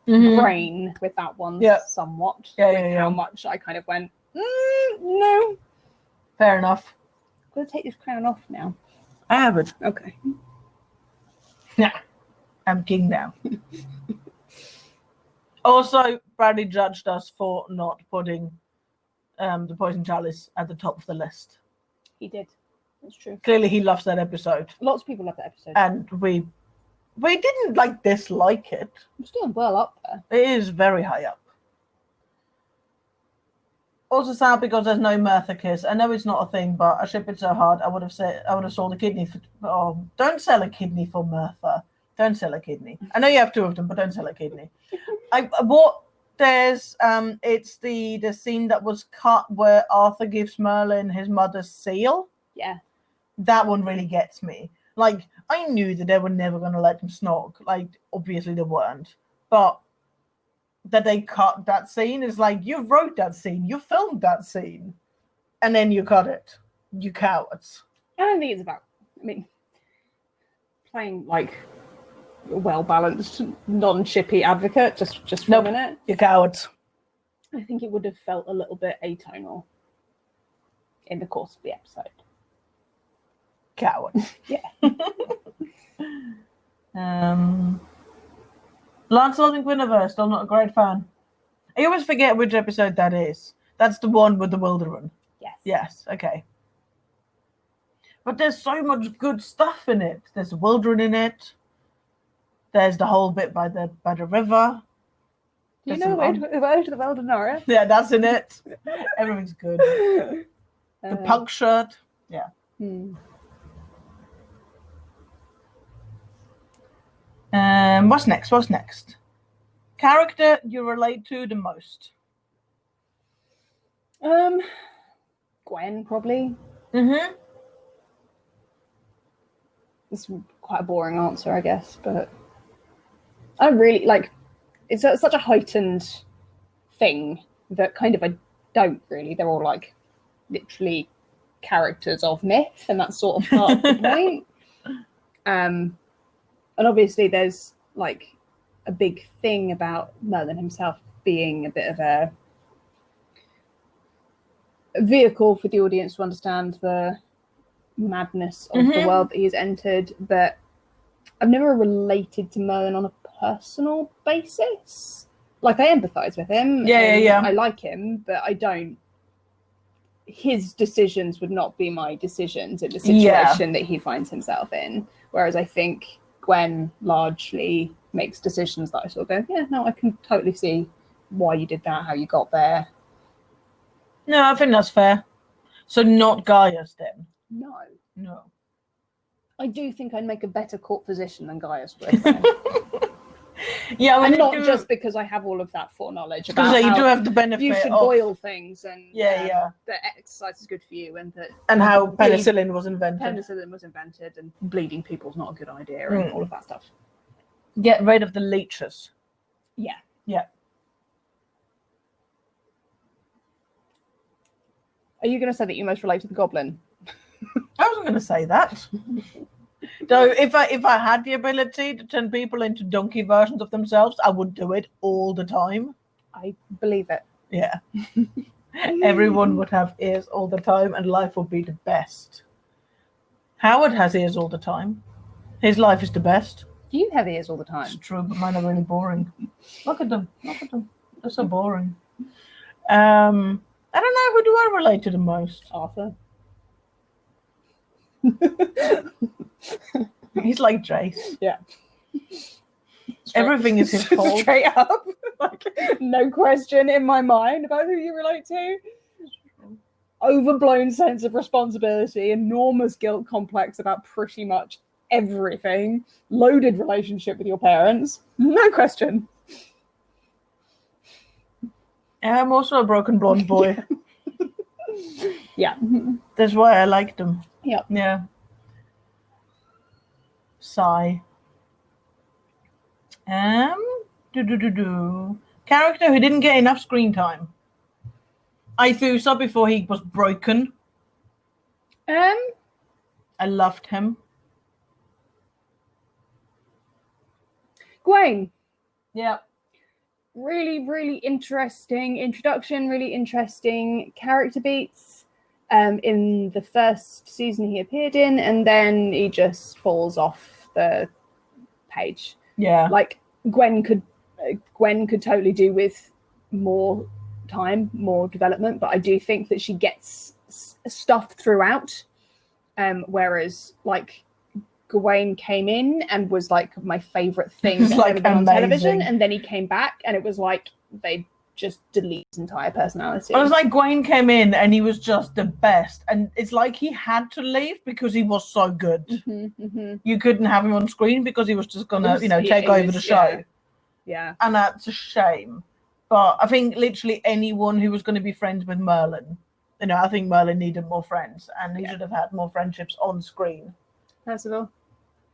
[SPEAKER 2] grain with that one somewhat. How much I kind of went, no.
[SPEAKER 1] Fair enough.
[SPEAKER 2] I'm going to take this crown off now.
[SPEAKER 1] I haven't.
[SPEAKER 2] Okay.
[SPEAKER 1] Yeah. I'm king now. Also, Bradley judged us for not putting the Poison Chalice at the top of the list.
[SPEAKER 2] He did. That's true.
[SPEAKER 1] Clearly, he loves that episode.
[SPEAKER 2] Lots of people love that episode.
[SPEAKER 1] And we didn't, like, dislike it.
[SPEAKER 2] It's doing well up there.
[SPEAKER 1] It is very high up. Also sad because there's no Merthyr kiss. I know it's not a thing, but I ship it so hard. I would have sold a kidney for. Oh, don't sell a kidney for Merthyr. Don't sell a kidney. I know you have two of them, but don't sell a kidney. There's it's the scene that was cut where Arthur gives Merlin his mother's seal.
[SPEAKER 2] Yeah.
[SPEAKER 1] That one really gets me. Like, I knew that they were never going to let him snog. Like, obviously they weren't. But that they cut that scene is like, you wrote that scene. You filmed that scene. And then you cut it. You cowards.
[SPEAKER 2] I don't think it's about, playing, like, a well-balanced, non-shippy advocate, just for a minute.
[SPEAKER 1] You cowards.
[SPEAKER 2] I think it would have felt a little bit atonal in the course of the episode.
[SPEAKER 1] Coward.
[SPEAKER 2] Yeah.
[SPEAKER 1] Lancelot and Guinevere, still not a great fan. I always forget which episode that is. That's the one with the Wilderun.
[SPEAKER 2] Yes.
[SPEAKER 1] Yes, okay. But there's so much good stuff in it. There's the Wilderun in it. There's the whole bit by the river.
[SPEAKER 2] Do you know where to the Wilderun?
[SPEAKER 1] Yeah, that's in it. Everything's good. The punk shirt. Yeah. What's next? Character you relate to the most?
[SPEAKER 2] Gwen, probably.
[SPEAKER 1] Mm-hmm.
[SPEAKER 2] It's quite a boring answer, I guess, but I really like. It's such a heightened thing that kind of I don't really. They're all like literally characters of myth, and that's sort of part of the point. And obviously there's like a big thing about Merlin himself being a bit of a vehicle for the audience to understand the madness of the world that he's entered, but I've never related to Merlin on a personal basis. Like, I empathize with him.
[SPEAKER 1] Yeah.
[SPEAKER 2] I like him, but I don't. His decisions would not be my decisions in the situation that he finds himself in. Whereas I think Gwen largely makes decisions that I sort of go, yeah, no, I can totally see why you did that, how you got there.
[SPEAKER 1] No, I think that's fair. So not Gaius then?
[SPEAKER 2] No. I do think I'd make a better court physician than Gaius would.
[SPEAKER 1] Yeah,
[SPEAKER 2] and not just because I have all of that foreknowledge about
[SPEAKER 1] how
[SPEAKER 2] you
[SPEAKER 1] do have the benefit
[SPEAKER 2] you should boil things and
[SPEAKER 1] that
[SPEAKER 2] exercise is good for you and that
[SPEAKER 1] how penicillin was invented.
[SPEAKER 2] And bleeding people is not a good idea and all of that stuff.
[SPEAKER 1] Get rid of the leeches.
[SPEAKER 2] Yeah. Are you going to say that you most relate to the goblin?
[SPEAKER 1] I wasn't going to say that. Though if I had the ability to turn people into donkey versions of themselves, I would do it all the time.
[SPEAKER 2] I believe it.
[SPEAKER 1] Yeah. Everyone would have ears all the time and life would be the best. Howard has ears all the time. His life is the best.
[SPEAKER 2] You have ears all the
[SPEAKER 1] It's
[SPEAKER 2] time.
[SPEAKER 1] true, but mine are really boring. Look at them. Look at them. They're so boring. I don't know. Who do I relate to the most?
[SPEAKER 2] Arthur.
[SPEAKER 1] He's like Jace.
[SPEAKER 2] Yeah.
[SPEAKER 1] Everything is his fault.
[SPEAKER 2] Straight up. Like, no question in my mind about who you relate to. Overblown sense of responsibility, enormous guilt complex about pretty much everything, loaded relationship with your parents. No question.
[SPEAKER 1] I'm also a broken blonde boy.
[SPEAKER 2] Yeah.
[SPEAKER 1] That's why I liked him.
[SPEAKER 2] Yep.
[SPEAKER 1] Yeah. Sigh. Character who didn't get enough screen time. Aethusa before he was broken. I loved him.
[SPEAKER 2] Gwen.
[SPEAKER 1] Yeah.
[SPEAKER 2] Really, really interesting introduction, really interesting character beats. In the first season he appeared in, and then he just falls off the page.
[SPEAKER 1] Yeah.
[SPEAKER 2] Like Gwen could totally do with more time, more development, but I do think that she gets stuff throughout. Whereas like Gawain came in and was like my favorite thing that
[SPEAKER 1] like
[SPEAKER 2] ever been on television,
[SPEAKER 1] amazing.
[SPEAKER 2] and then he came back and it was like they just delete his entire personality.
[SPEAKER 1] It was like Gawain came in and he was just the best, and it's like he had to leave because he was so good. You couldn't have him on screen because he was just gonna, take over the show.
[SPEAKER 2] Yeah.
[SPEAKER 1] And that's a shame. But I think literally anyone who was going to be friends with Merlin, I think Merlin needed more friends, and he should have had more friendships on screen.
[SPEAKER 2] Percival.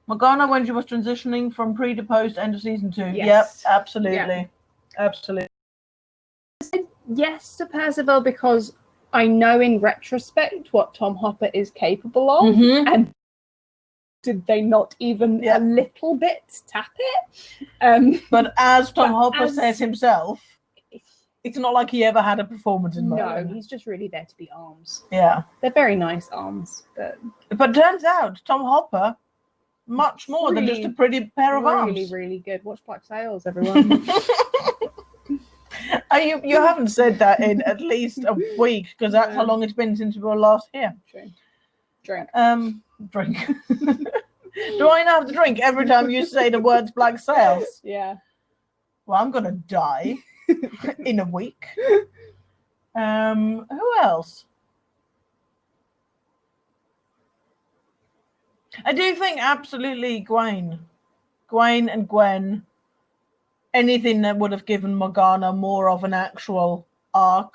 [SPEAKER 1] Morgana, when she was transitioning from pre to post end of season 2.
[SPEAKER 2] Yes.
[SPEAKER 1] Yep, absolutely.
[SPEAKER 2] Yeah.
[SPEAKER 1] Absolutely.
[SPEAKER 2] Yes to Percival because I know in retrospect what Tom Hopper is capable of, and did they not even a little bit tap it?
[SPEAKER 1] But as Tom Hopper says himself, it's not like he ever had a performance in Merlin.
[SPEAKER 2] No, he's just really there to be arms.
[SPEAKER 1] Yeah.
[SPEAKER 2] They're very nice arms,
[SPEAKER 1] but turns out Tom Hopper, much more than just a pretty pair of arms.
[SPEAKER 2] Really, really good. Watch Black Sails, everyone.
[SPEAKER 1] You haven't said that in at least a week, because that's how long it's been since we were last here.
[SPEAKER 2] True. Drink.
[SPEAKER 1] Drink. Do I now have to drink every time you say the words Black Sails?
[SPEAKER 2] Yeah.
[SPEAKER 1] Well, I'm gonna die in a week. Who else? I do think absolutely Gawain and Gwen. Anything that would have given Morgana more of an actual arc.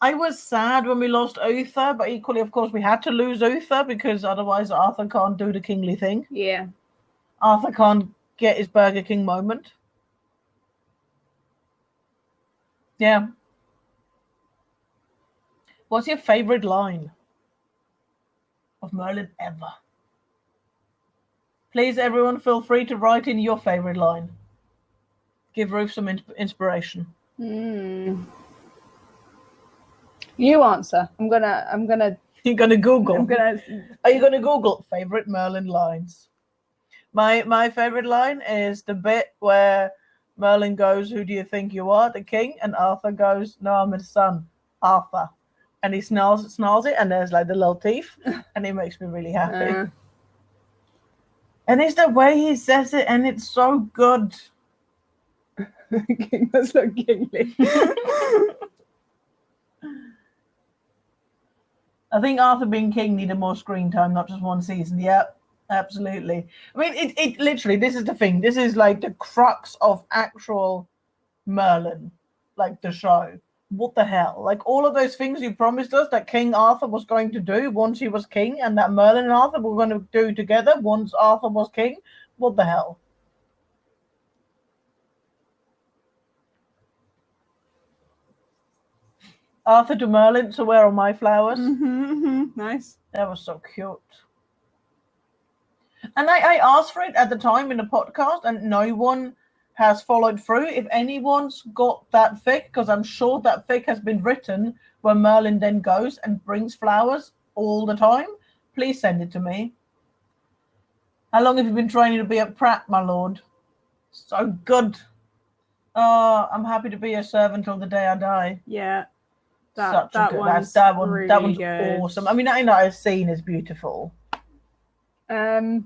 [SPEAKER 1] I was sad when we lost Uther, but equally, of course, we had to lose Uther because otherwise Arthur can't do the kingly thing.
[SPEAKER 2] Yeah.
[SPEAKER 1] Arthur can't get his Burger King moment. Yeah. What's your favorite line of Merlin ever? Please, everyone, feel free to write in your favorite line. Give Ruth some inspiration.
[SPEAKER 2] You answer. I'm gonna.
[SPEAKER 1] You're gonna Google.
[SPEAKER 2] Are
[SPEAKER 1] you gonna Google favorite Merlin lines? My favorite line is the bit where Merlin goes, "Who do you think you are, the king?" And Arthur goes, "No, I'm his son, Arthur." And he snarls it, and there's like the little teeth, and it makes me really happy. And it's the way he says it, and it's so good.
[SPEAKER 2] King must look kingly.
[SPEAKER 1] I think Arthur being king needed more screen time, not just one season. Yeah, absolutely. I mean, it literally, this is the thing. This is like the crux of actual Merlin, like the show. What the hell? Like all of those things you promised us that King Arthur was going to do once he was king, and that Merlin and Arthur were going to do together once Arthur was king. What the hell? Arthur to Merlin, so where are my flowers?
[SPEAKER 2] Nice.
[SPEAKER 1] That was so cute. And I asked for it at the time in the podcast, and no one has followed through. If anyone's got that fic, because I'm sure that fic has been written where Merlin then goes and brings flowers all the time, Please send it to me. How long have you been training to be a Pratt, my lord? So good. Oh, I'm happy to be your servant till the day I die.
[SPEAKER 2] Yeah.
[SPEAKER 1] That
[SPEAKER 2] one's
[SPEAKER 1] one's
[SPEAKER 2] good.
[SPEAKER 1] awesome. I mean, I know I've seen is beautiful.
[SPEAKER 2] I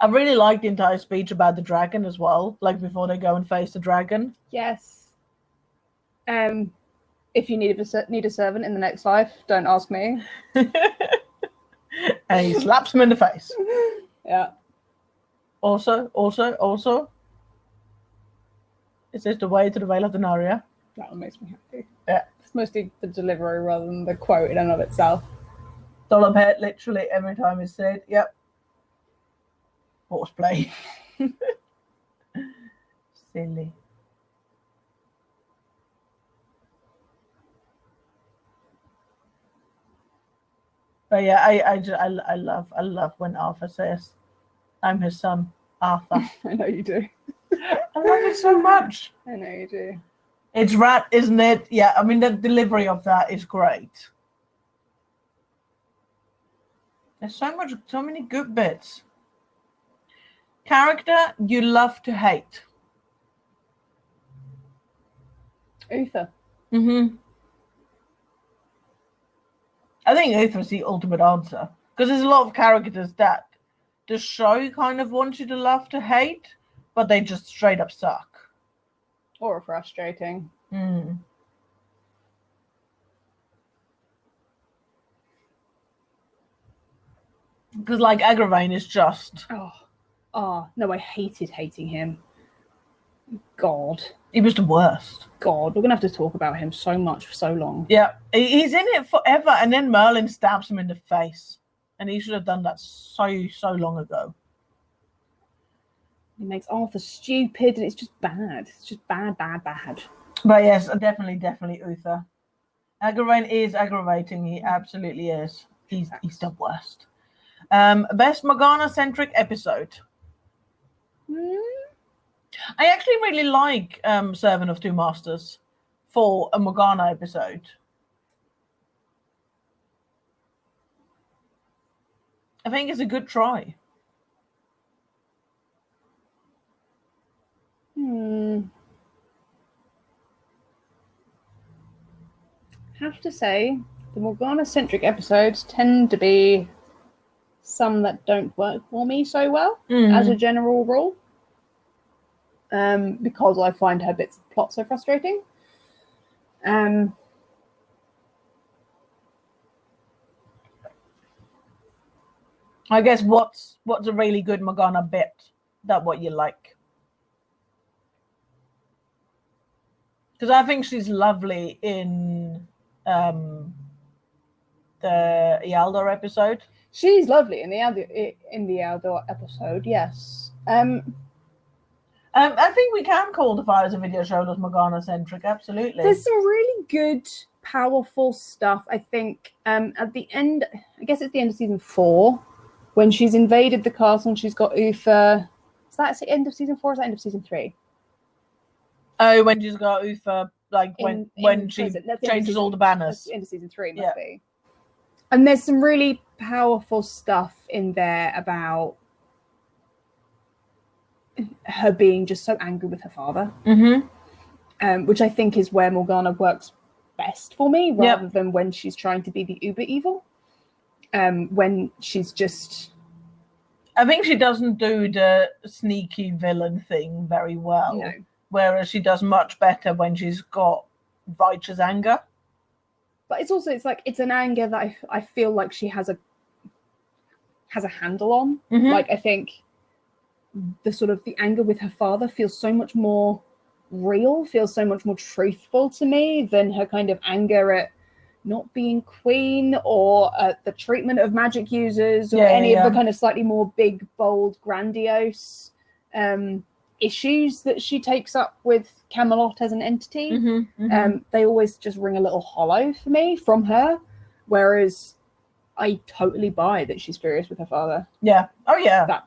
[SPEAKER 1] really liked the entire speech about the dragon as well, like before they go and face the dragon.
[SPEAKER 2] Yes. If you need a servant in the next life, don't ask me.
[SPEAKER 1] And he slaps him in the face.
[SPEAKER 2] Yeah.
[SPEAKER 1] Also, is this the way to the Vale of Denaria?
[SPEAKER 2] That one makes me happy.
[SPEAKER 1] Yeah.
[SPEAKER 2] It's mostly the delivery rather than the quote in and of itself.
[SPEAKER 1] Dollar pet literally every time it's said. Yep. Horseplay. Silly. But yeah, I love when Arthur says, "I'm his son, Arthur."
[SPEAKER 2] I know you do.
[SPEAKER 1] I love it so much.
[SPEAKER 2] I know you do.
[SPEAKER 1] It's rat, isn't it? Yeah, I mean the delivery of that is great. There's so many good bits. Character you love to hate.
[SPEAKER 2] Uther.
[SPEAKER 1] I think Uther's the ultimate answer because there's a lot of characters that the show kind of wants you to love to hate, but they just straight up suck.
[SPEAKER 2] Or frustrating.
[SPEAKER 1] Because like Agravain is just...
[SPEAKER 2] Oh, no, I hated hating him. God.
[SPEAKER 1] He was the worst.
[SPEAKER 2] God, we're going to have to talk about him so much for so long.
[SPEAKER 1] Yeah, he's in it forever, and then Merlin stabs him in the face. And he should have done that so long ago.
[SPEAKER 2] He makes Arthur stupid, and it's just bad. It's just bad.
[SPEAKER 1] But yes, definitely Uther. Agravain is aggravating. He absolutely is. He's the worst. Best Morgana-centric episode. I actually really like Servant of Two Masters for a Morgana episode. I think it's a good try.
[SPEAKER 2] Have to say, the Morgana-centric episodes tend to be some that don't work for me so well, as a general rule. Because I find her bits of plot so frustrating.
[SPEAKER 1] I guess what's a really good Morgana bit that what you like? Because I think she's lovely in the Ealdor episode.
[SPEAKER 2] She's lovely in the Ealdor episode, yes.
[SPEAKER 1] I think we can call the Fires of Video Show as Morgana-centric, absolutely.
[SPEAKER 2] There's some really good, powerful stuff, I think. At the end, I guess it's the end of season 4, when she's invaded the castle and she's got Uther. Is that the end of season 4 or is that end of season 3?
[SPEAKER 1] Oh, when she's got Uther, like when she changes all the banners.
[SPEAKER 2] That's the end of season 3, must be. And there's some really powerful stuff in there about her being just so angry with her father, which I think is where Morgana works best for me, rather than when she's trying to be the uber evil. When she's just...
[SPEAKER 1] I think she doesn't do the sneaky villain thing very well.
[SPEAKER 2] No.
[SPEAKER 1] Whereas she does much better when she's got righteous anger.
[SPEAKER 2] But it's an anger that I feel like she has a handle on. Like, I think the anger with her father feels so much more real, feels so much more truthful to me than her kind of anger at not being queen or the treatment of magic users or any of the kind of slightly more big, bold, grandiose issues that she takes up with Camelot as an entity. They always just ring a little hollow for me from her, whereas I totally buy that she's furious with her father.
[SPEAKER 1] Yeah. Oh yeah.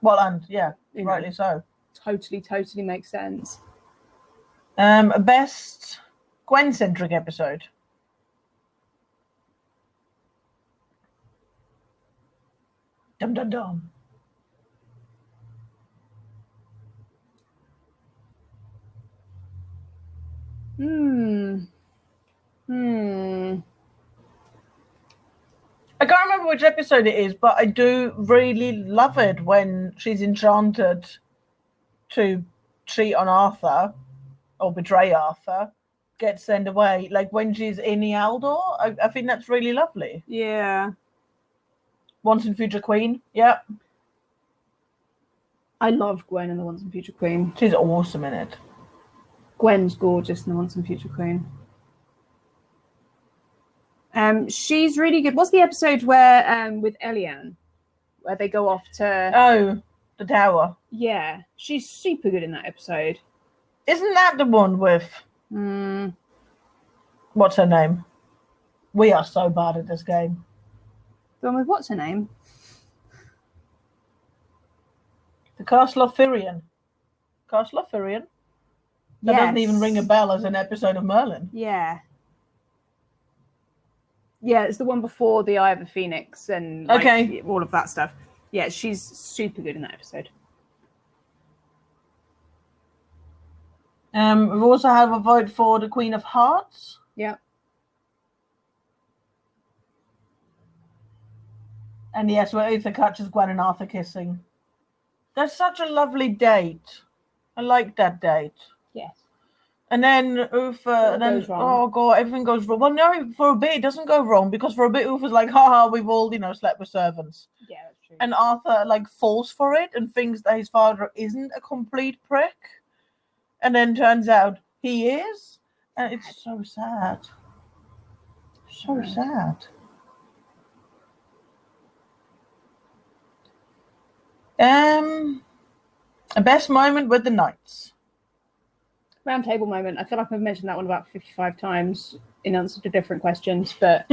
[SPEAKER 1] Rightly so.
[SPEAKER 2] Totally makes sense.
[SPEAKER 1] Best Gwen-centric episode. Dum dum dum. I can't remember which episode it is, but I do really love it when she's enchanted to cheat on Arthur or betray Arthur, get sent away. Like when she's in the Aldor, I think that's really lovely.
[SPEAKER 2] Yeah.
[SPEAKER 1] Once and Future Queen, yeah.
[SPEAKER 2] I love Gwen in the Once and Future Queen.
[SPEAKER 1] She's awesome in it.
[SPEAKER 2] Gwen's gorgeous in the Once and Future Queen. She's really good. What's the episode where with Eliane, where they go off to?
[SPEAKER 1] Oh, the tower.
[SPEAKER 2] Yeah, she's super good in that episode.
[SPEAKER 1] Isn't that the one with? What's her name? We are so bad at this game.
[SPEAKER 2] The one with what's her name?
[SPEAKER 1] The Castle of Firion. Castle of Firion. That doesn't even ring a bell as an episode of Merlin.
[SPEAKER 2] Yeah. Yeah, it's the one before the Eye of the Phoenix and like, all of that stuff. Yeah, she's super good in that episode.
[SPEAKER 1] We've also had a vote for the Queen of Hearts.
[SPEAKER 2] Yeah.
[SPEAKER 1] And yes, where Uther catches Gwen and Arthur kissing. That's such a lovely date. I like that date.
[SPEAKER 2] Yes.
[SPEAKER 1] And then Uther, and then oh god, everything goes wrong. Well, no, for a bit it doesn't go wrong because for a bit Uther's like, haha, we've all slept with servants.
[SPEAKER 2] Yeah, that's true.
[SPEAKER 1] And Arthur like falls for it and thinks that his father isn't a complete prick, and then turns out he is, and it's so sad. So sad. A best moment with the knights.
[SPEAKER 2] Round table moment. I feel like I've mentioned that one about 55 times in answer to different questions, but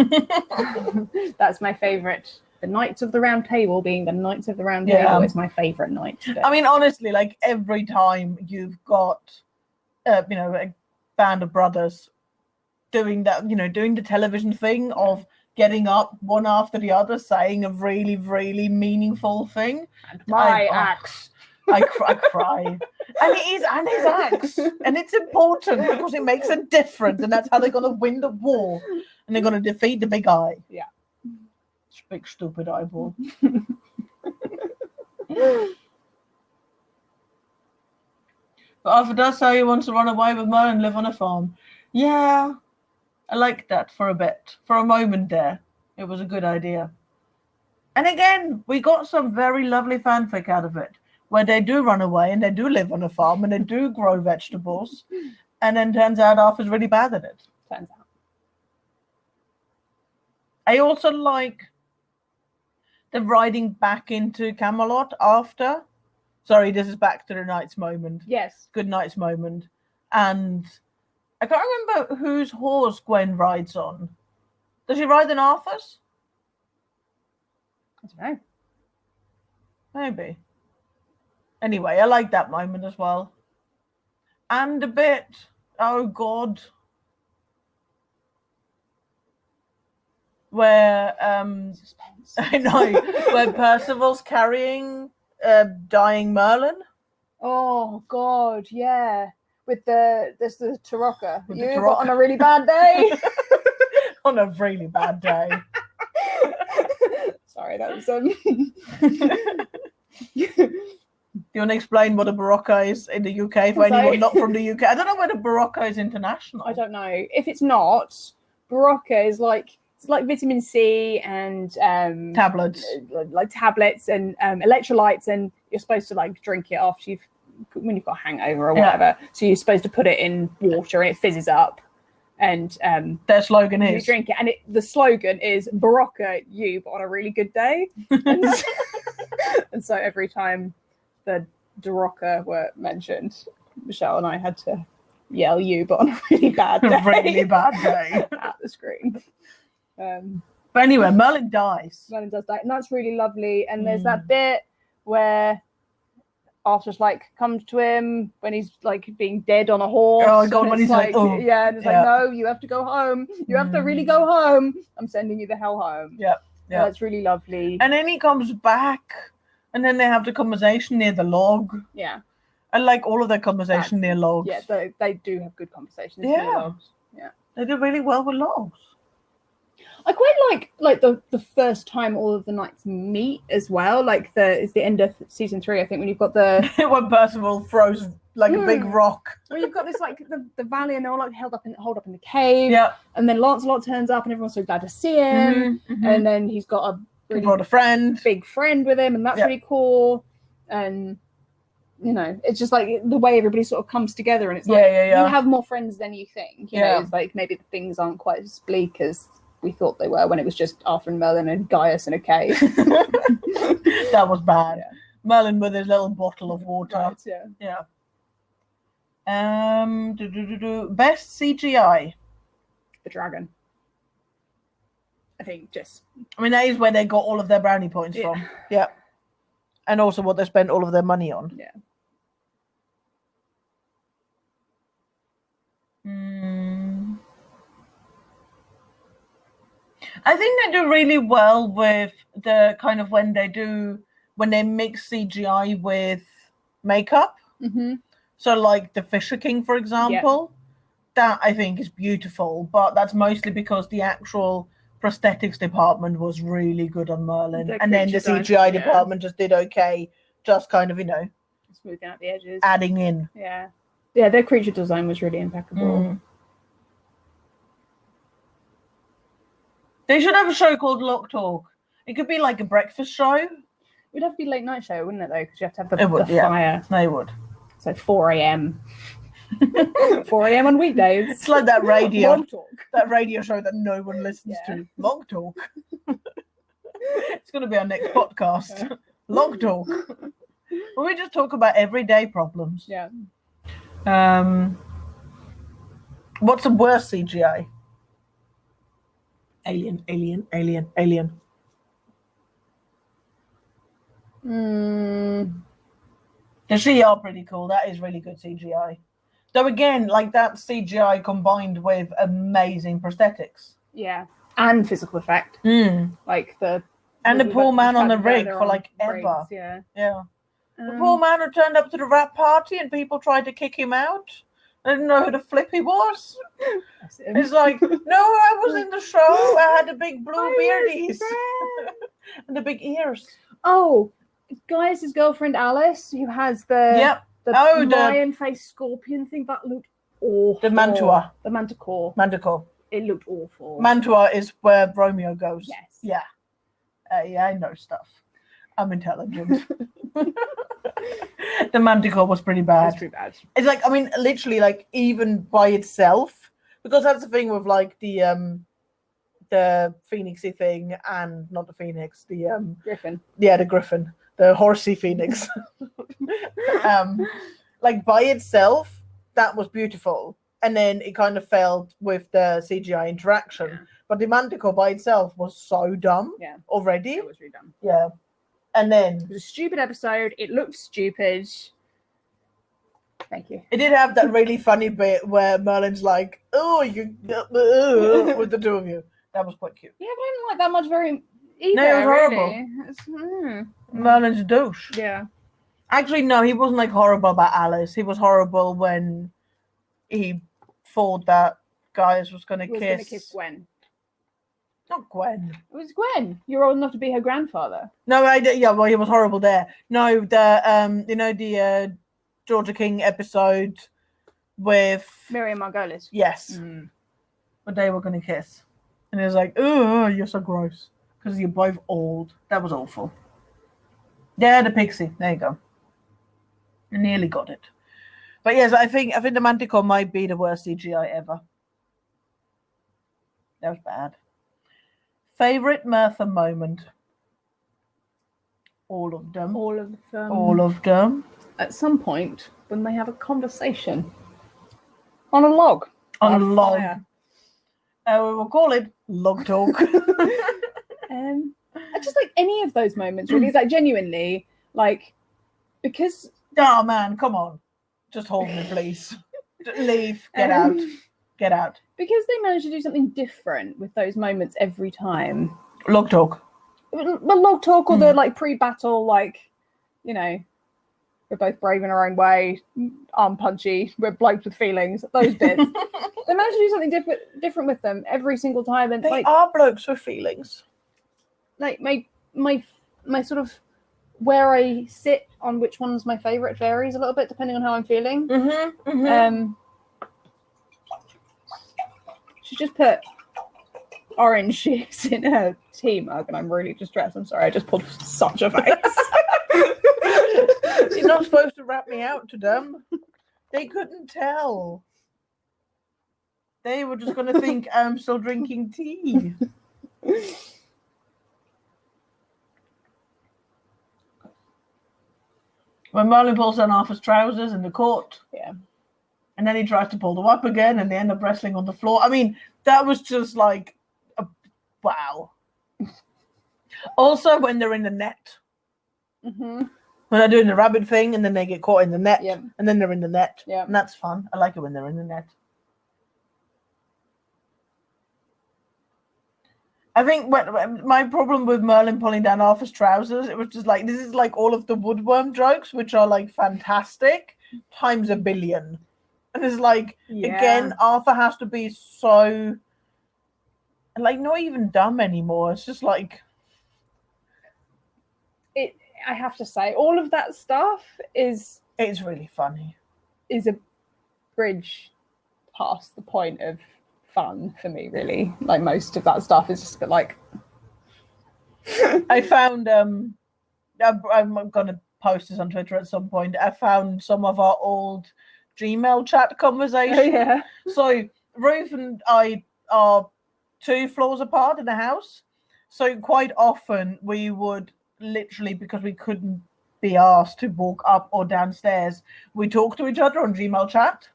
[SPEAKER 2] that's my favourite. The Knights of the Round Table being the Knights of the Round Table is my favourite night.
[SPEAKER 1] I mean, honestly, like every time you've got, a band of brothers doing that, doing the television thing of getting up one after the other, saying a really, really meaningful thing.
[SPEAKER 2] And my axe.
[SPEAKER 1] I cry. And it is, and his axe. And it's important because it makes a difference. And that's how they're going to win the war. And they're going to defeat the big eye.
[SPEAKER 2] Yeah.
[SPEAKER 1] Big stupid eyeball. But Arthur does say he wants to run away with Merlin and live on a farm. Yeah. I like that for a bit. For a moment there. It was a good idea. And again, we got some very lovely fanfic out of it, where they do run away and they do live on a farm and they do grow vegetables. And then turns out Arthur's really bad at it.
[SPEAKER 2] Turns out.
[SPEAKER 1] I also like the riding back into Camelot after. Sorry, this is back to the Knights moment.
[SPEAKER 2] Yes.
[SPEAKER 1] Good Knights moment. And I can't remember whose horse Gwen rides on. Does she ride in Arthur's?
[SPEAKER 2] I don't know.
[SPEAKER 1] Maybe. Anyway, I like that moment as well. And a bit, oh God, where
[SPEAKER 2] Suspense.
[SPEAKER 1] I know, where Percival's carrying dying Merlin.
[SPEAKER 2] Oh God, yeah. With the Tarocca.
[SPEAKER 1] With
[SPEAKER 2] You
[SPEAKER 1] the
[SPEAKER 2] got
[SPEAKER 1] Tarocca.
[SPEAKER 2] on a really bad day.
[SPEAKER 1] On a really bad day.
[SPEAKER 2] Sorry, that was
[SPEAKER 1] Do you want to explain what a Barocca is in the UK for anyone not from the UK? I don't know whether Barocca is international.
[SPEAKER 2] I don't know. If it's not, Barocca is like vitamin C and
[SPEAKER 1] tablets,
[SPEAKER 2] like tablets and electrolytes, and you're supposed to like drink it after when you've got a hangover or whatever. Yeah. So you're supposed to put it in water and it fizzes up. And
[SPEAKER 1] their slogan is
[SPEAKER 2] you drink it, and the slogan is Barocca you, but on a really good day. And so every time the Darocca were mentioned, Michelle and I had to yell you, but on a really bad day.
[SPEAKER 1] Really bad day.
[SPEAKER 2] At the screen.
[SPEAKER 1] But anyway, Merlin dies.
[SPEAKER 2] Merlin does die, and that's really lovely. And there's that bit where Arthur's like comes to him when he's like being dead on a horse.
[SPEAKER 1] Oh God, when he's like, oh.
[SPEAKER 2] Yeah, and it's like, no, you have to go home. You have to really go home. I'm sending you the hell home.
[SPEAKER 1] Yeah. Yeah.
[SPEAKER 2] That's really lovely.
[SPEAKER 1] And then he comes back, and then they have the conversation near the log.
[SPEAKER 2] Yeah.
[SPEAKER 1] I like all of their conversation near logs.
[SPEAKER 2] Yeah, they do have good conversations
[SPEAKER 1] Yeah.
[SPEAKER 2] near logs. Yeah.
[SPEAKER 1] They do really well with logs.
[SPEAKER 2] I quite like the first time all of the knights meet as well. Like it's the end of season 3, I think, when you've got the
[SPEAKER 1] when Percival throws like a big rock.
[SPEAKER 2] Well, you've got this like the valley, and they're all like holed up in the cave.
[SPEAKER 1] Yeah.
[SPEAKER 2] And then Lancelot turns up, and everyone's so glad to see him. And then he's got
[SPEAKER 1] He brought a friend.
[SPEAKER 2] big friend with him, and that's really cool. And you know, it's just like the way everybody sort of comes together, and it's like you have more friends than you think. You know, it's like maybe the things aren't quite as bleak as we thought they were when it was just Arthur and Merlin and Gaius in a cave.
[SPEAKER 1] That was bad. Yeah. Merlin with his little bottle of water.
[SPEAKER 2] Right,
[SPEAKER 1] yeah. Best CGI.
[SPEAKER 2] The dragon. I think
[SPEAKER 1] I mean, that is where they got all of their brownie points from. Yeah. And also what they spent all of their money on.
[SPEAKER 2] Yeah.
[SPEAKER 1] I think they do really well with the kind of when they mix CGI with makeup. So like the Fisher King, for example, that I think is beautiful, but that's mostly because the actual prosthetics department was really good on Merlin, and then the CGI department just did okay, just kind of,
[SPEAKER 2] smoothing out the edges,
[SPEAKER 1] adding in.
[SPEAKER 2] Yeah, their creature design was really impeccable.
[SPEAKER 1] They should have a show called Lock Talk. It could be like a breakfast show. It
[SPEAKER 2] would have to be late night show, wouldn't it, though? Because you have to have the fire.
[SPEAKER 1] They would.
[SPEAKER 2] So 4 a.m. 4 a.m. on weekdays.
[SPEAKER 1] It's like that radio.
[SPEAKER 2] Log Talk.
[SPEAKER 1] That radio show that no one listens to. Log Talk. It's going to be our next podcast. Log Talk. Where we just talk about everyday problems.
[SPEAKER 2] Yeah.
[SPEAKER 1] What's the worst CGI? Alien. The She are pretty cool. That is really good CGI. Though again, like that CGI combined with amazing prosthetics.
[SPEAKER 2] Yeah. And physical effect. Like the
[SPEAKER 1] poor man on the rig for like
[SPEAKER 2] braids,
[SPEAKER 1] ever.
[SPEAKER 2] Yeah.
[SPEAKER 1] The poor man who turned up to the rap party and people tried to kick him out. I didn't know who the flip he was. It's like, no, I was in the show. I had the big blue beardies and the big ears.
[SPEAKER 2] Oh, Gaius' girlfriend Alice, who has the lion-faced scorpion thing, that looked awful.
[SPEAKER 1] The Mantua.
[SPEAKER 2] The Manticore.
[SPEAKER 1] Manticore.
[SPEAKER 2] It looked awful.
[SPEAKER 1] Mantua is where Romeo goes.
[SPEAKER 2] Yes.
[SPEAKER 1] Yeah. I know stuff. I'm intelligent. The Manticore was pretty bad.
[SPEAKER 2] It's pretty bad.
[SPEAKER 1] It's like, I mean, literally, like, even by itself, because that's the thing with like the phoenixy thing, and not the phoenix, the
[SPEAKER 2] griffin.
[SPEAKER 1] Yeah, the griffin, the horsey phoenix. Like by itself, that was beautiful, and then it kind of failed with the CGI interaction.
[SPEAKER 2] Yeah.
[SPEAKER 1] But the Manticore by itself was so dumb.
[SPEAKER 2] Yeah.
[SPEAKER 1] Already.
[SPEAKER 2] It was really dumb.
[SPEAKER 1] Yeah. And then
[SPEAKER 2] it was a stupid episode. It looked stupid. Thank you.
[SPEAKER 1] It did have that really funny bit where Merlin's like, "Oh, you," with the two of you. That was quite cute.
[SPEAKER 2] Yeah, but I didn't like that much either.
[SPEAKER 1] No, it was horrible.
[SPEAKER 2] Really.
[SPEAKER 1] Merlin's a douche.
[SPEAKER 2] Yeah.
[SPEAKER 1] Actually, no, he wasn't like horrible about Alice. He was horrible when he thought that Gaius was going to kiss
[SPEAKER 2] Gwen.
[SPEAKER 1] Not Gwen.
[SPEAKER 2] It was Gwen. You're old enough to be her grandfather.
[SPEAKER 1] No, well, he was horrible there. No, the Georgia King episode with
[SPEAKER 2] Miriam Margolis.
[SPEAKER 1] Yes. But they were going to kiss. And he was like, "Oh, you're so gross. Because you're both old." That was awful. Yeah, the pixie. There you go. I nearly got it. But yes, I think the Manticore might be the worst CGI ever. That was bad. Favorite Mertha moment? All of them.
[SPEAKER 2] All of them.
[SPEAKER 1] All of them.
[SPEAKER 2] At some point, when they have a conversation on a log.
[SPEAKER 1] On a log. We will call it Log Talk.
[SPEAKER 2] I just like any of those moments, really. It's like genuinely, like, because.
[SPEAKER 1] Oh man, come on. Just hold me, please. Leave. Get out. Get out.
[SPEAKER 2] Because they manage to do something different with those moments every time.
[SPEAKER 1] Log Talk.
[SPEAKER 2] the log talk or the like pre-battle, like, you know, we're both brave in our own way, arm punchy, we're blokes with feelings, those bits. They managed to do something different with them every single time, and
[SPEAKER 1] they are blokes with feelings.
[SPEAKER 2] Like my sort of where I sit on which one's my favourite varies a little bit depending on how I'm feeling. She just put orange juice in her tea mug, and I'm really distressed. I'm sorry, I just pulled such a face.
[SPEAKER 1] You're not supposed to wrap me out to them. They couldn't tell. They were just going to think I'm still drinking tea. When Merlin pulls down Arthur's trousers in the court.
[SPEAKER 2] Yeah.
[SPEAKER 1] And then he tries to pull them up again, and they end up wrestling on the floor. I mean, that was just like, wow. Also, when they're in the net. When they're doing the rabbit thing, and then they get caught in the net. And then they're in the net. And that's fun. I like it when they're in the net. I think when my problem with Merlin pulling down Arthur's trousers, it was just like, this is like all of the woodworm jokes, which are like fantastic, times a billion. And it's like, again, Arthur has to be so, like, not even dumb anymore. It's just like...
[SPEAKER 2] I have to say, all of that stuff is...
[SPEAKER 1] It's really funny.
[SPEAKER 2] Is a bridge past the point of fun for me, really. Like, most of that stuff is just a bit like...
[SPEAKER 1] I found, I'm going to post this on Twitter at some point. I found some of our old Gmail chat conversation. So Ruth and I are 2 floors apart in the house. So quite often we would literally, because we couldn't be asked to walk up or downstairs, we talk to each other on Gmail chat.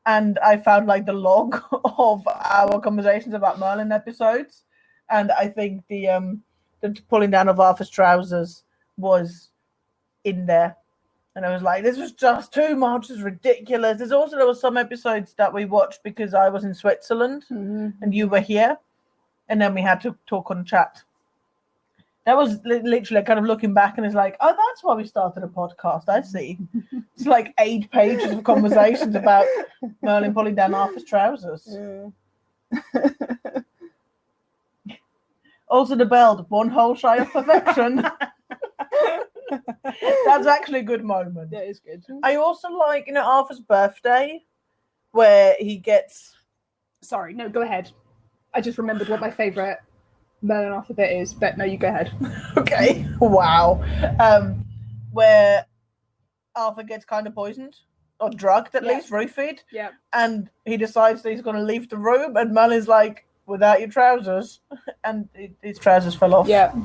[SPEAKER 1] And I found like the log of our conversations about Merlin episodes. And I think the pulling down of Arthur's trousers was in there. And I was like, this was just too much. It's ridiculous. There was some episodes that we watched because I was in Switzerland and you were here. And then we had to talk on chat. That was literally kind of looking back, and it's like, oh, that's why we started a podcast. I see. It's like 8 pages of conversations about Merlin pulling down Arthur's trousers. Also, the belt, 1 hole shy of perfection. That's actually a good moment.
[SPEAKER 2] That is good.
[SPEAKER 1] I also like, Arthur's birthday, where he gets...
[SPEAKER 2] Sorry, no, go ahead. I just remembered what my favourite Merlin Arthur bit is, but no, you go ahead.
[SPEAKER 1] Okay. Wow. Where Arthur gets kind of poisoned, or drugged at least, roofied.
[SPEAKER 2] Yeah. And
[SPEAKER 1] he decides that he's going to leave the room, and Merlin's like, without your trousers. And his trousers fell off.
[SPEAKER 2] Yeah.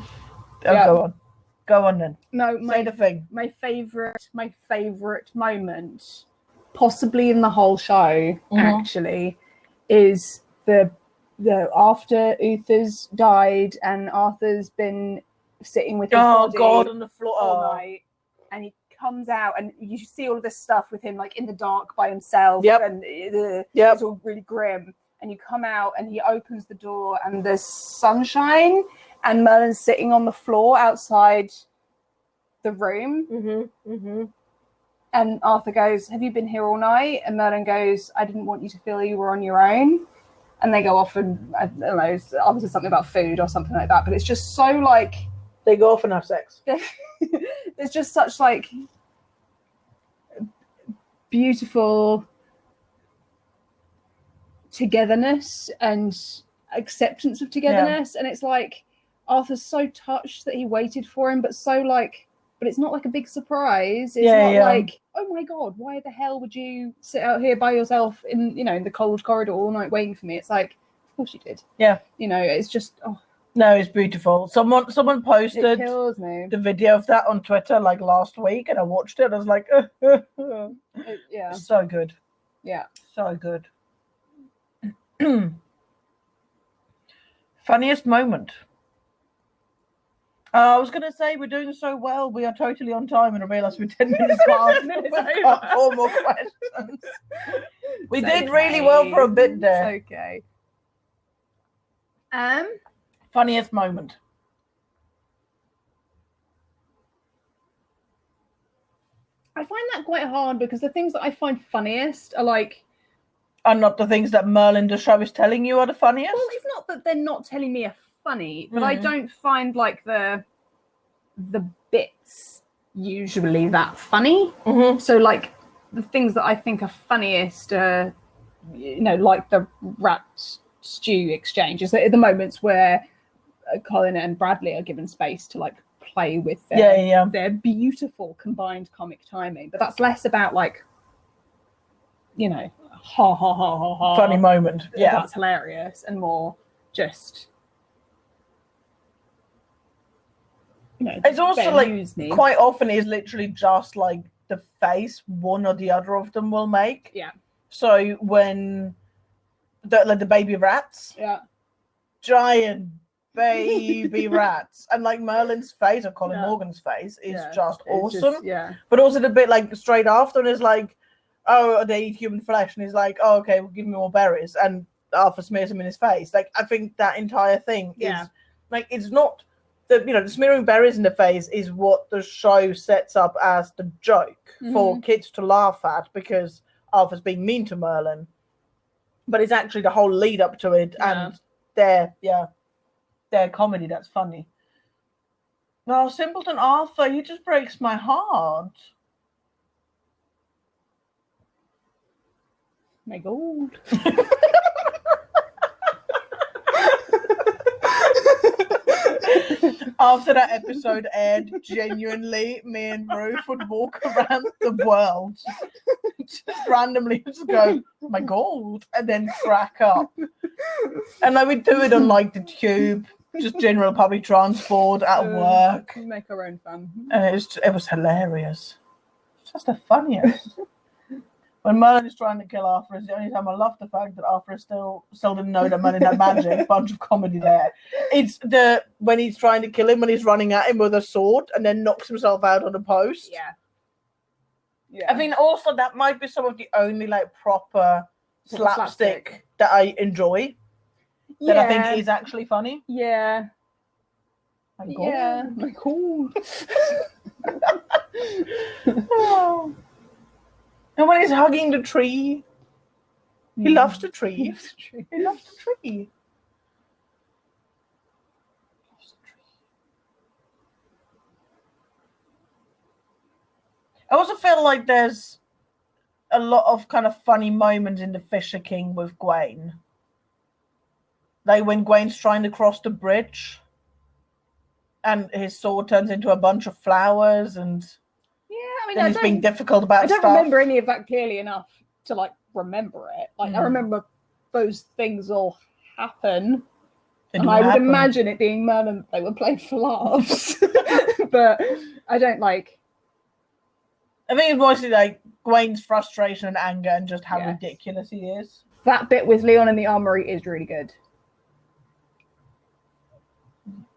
[SPEAKER 1] Go on then.
[SPEAKER 2] No,
[SPEAKER 1] say the thing.
[SPEAKER 2] My favourite moment, possibly in the whole show, actually, is the after Uther's died and Arthur's been sitting with his body
[SPEAKER 1] on the floor
[SPEAKER 2] all night, and he comes out and you see all of this stuff with him like in the dark by himself, and it's all really grim. And you come out and he opens the door and there's sunshine, and Merlin's sitting on the floor outside the room. And Arthur goes, "Have you been here all night?" And Merlin goes, "I didn't want you to feel you were on your own." And they go off and, I don't know, Arthur says something about food or something like that. But it's just so like...
[SPEAKER 1] They go off and have sex.
[SPEAKER 2] There's just such like beautiful togetherness and acceptance of togetherness. And it's like Arthur's so touched that he waited for him, but it's not like a big surprise. It's not like, oh my God, why the hell would you sit out here by yourself in the cold corridor all night waiting for me? It's like, of course you did. Yeah. It's just,
[SPEAKER 1] No, it's beautiful. Someone posted
[SPEAKER 2] it kills me.
[SPEAKER 1] The video of that on Twitter like last week, and I watched it. I was like,
[SPEAKER 2] yeah.
[SPEAKER 1] So good.
[SPEAKER 2] Yeah.
[SPEAKER 1] So good. Funniest moment. I was going to say we're doing so well. We are totally on time, and I realised we're 10 minutes past. We've got 4 more questions. We did really well for a bit there.
[SPEAKER 2] It's okay.
[SPEAKER 1] Funniest moment.
[SPEAKER 2] I find that quite hard because the things that I find funniest are like,
[SPEAKER 1] And not the things that Merlin the show is telling you are the funniest.
[SPEAKER 2] well, it's not that they're not telling me are funny, but I don't find like the bits usually that funny. So like the things that I think are funniest are, you know, like the rat stew exchanges, the moments where Colin and Bradley are given space to like play with their beautiful combined comic timing. But that's less about like, you know, ha ha ha ha ha,
[SPEAKER 1] funny moment. Yeah,
[SPEAKER 2] that's hilarious, and more just, you know,
[SPEAKER 1] it's also like
[SPEAKER 2] me.
[SPEAKER 1] Quite often is literally just like the face one or the other of them will make.
[SPEAKER 2] Yeah.
[SPEAKER 1] So when the baby rats, giant baby rats, and like Merlin's face or Colin Morgan's face is just awesome. But also the bit like straight after, and it's like, oh, they eat human flesh, and he's like, oh, okay, well, give me more berries, and Arthur smears him in his face. Like, I think that entire thing is like, it's not the, you know, the smearing berries in the face is what the show sets up as the joke for kids to laugh at because Arthur's being mean to Merlin, but it's actually the whole lead up to it and their comedy that's funny. No, simpleton Arthur, he just breaks my heart.
[SPEAKER 2] My God.
[SPEAKER 1] After that episode aired, genuinely, me and Ruth would walk around the world, just randomly just go, my God, and then crack up. And I would do it on like the tube, just general public transport at work.
[SPEAKER 2] Make our own fun.
[SPEAKER 1] And it was hilarious. It's just the funniest. When Merlin is trying to kill Arthur, is the only time I love the fact that Arthur still didn't know that Merlin had magic. Bunch of comedy there. It's when he's trying to kill him, when he's running at him with a sword and then knocks himself out on a post.
[SPEAKER 2] Yeah.
[SPEAKER 1] I mean, also that might be some of the only like proper slapstick that I enjoy. That I think is actually funny.
[SPEAKER 2] Yeah.
[SPEAKER 1] My God.
[SPEAKER 2] Yeah. My God.
[SPEAKER 1] Oh. And when he's hugging the tree, he loves the tree. He loves the tree. I also feel like there's a lot of kind of funny moments in the Fisher King with Gwaine. Like when Gwaine's trying to cross the bridge and his sword turns into a bunch of flowers and then he's being difficult about stuff.
[SPEAKER 2] I don't remember any of that clearly enough to like remember it. Like I remember those things all happen. And I would imagine it being Merlin, they were playing for laughs. But I don't like.
[SPEAKER 1] I think it's mostly like Gwaine's frustration and anger and just how ridiculous he is.
[SPEAKER 2] That bit with Leon in the armory is really good.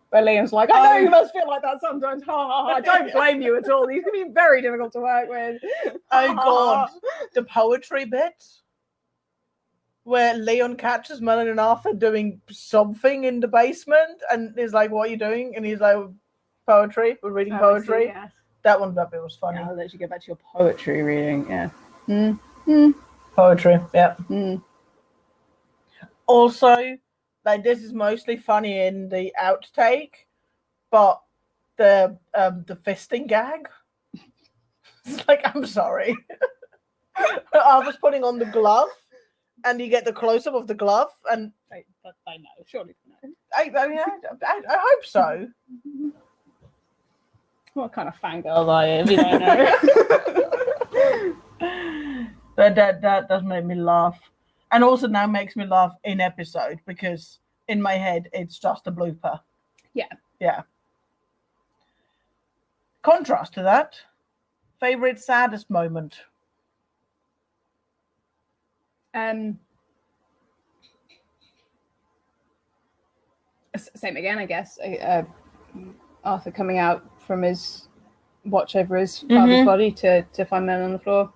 [SPEAKER 2] Where Leon's like, I know you must feel like that sometimes. Ha ha ha. I don't blame you at all. These can be very difficult to work with.
[SPEAKER 1] Oh God. The poetry bit where Leon catches Merlin and Arthur doing something in the basement and is like, what are you doing? And he's like, poetry. We're reading poetry.
[SPEAKER 2] Yes.
[SPEAKER 1] That bit was funny.
[SPEAKER 2] Yeah, I'll let you get back to your poetry reading. Yeah.
[SPEAKER 1] Poetry. Yeah. Also, like, this is mostly funny in the outtake, but the fisting gag. It's like, I'm sorry. I was putting on the glove, and you get the close up of the glove, and
[SPEAKER 2] I know, surely they know.
[SPEAKER 1] I hope so.
[SPEAKER 2] What kind of fangirls are you if you don't know?
[SPEAKER 1] That does make me laugh. And also now makes me laugh in episode because in my head it's just a blooper. Yeah. Contrast to that, favorite saddest moment.
[SPEAKER 2] Same again, I guess. Arthur coming out from his watch over his father's body to find Merlin on the floor.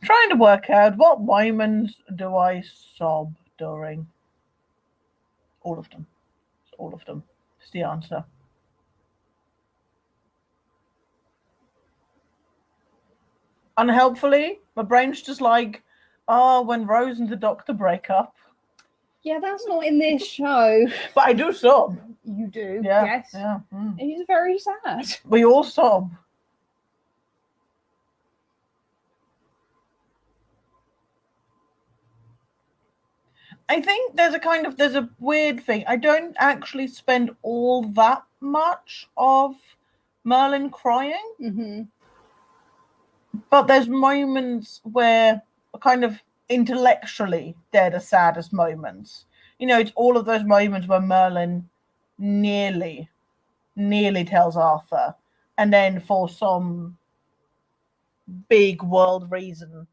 [SPEAKER 1] Trying to work out what Wymans do I sob during. All of them. Is the answer. Unhelpfully, my brain's just like, when Rose and the Doctor break up.
[SPEAKER 2] Yeah, that's not in this show.
[SPEAKER 1] But I do sob.
[SPEAKER 2] You do,
[SPEAKER 1] Yeah,
[SPEAKER 2] yes.
[SPEAKER 1] yeah.
[SPEAKER 2] He's very sad.
[SPEAKER 1] We all sob. I think there's a weird thing. I don't actually spend all that much of Merlin crying,
[SPEAKER 2] Mm-hmm.
[SPEAKER 1] but there's moments where kind of intellectually they're the saddest moments. It's all of those moments where Merlin nearly tells Arthur, and then for some big world reason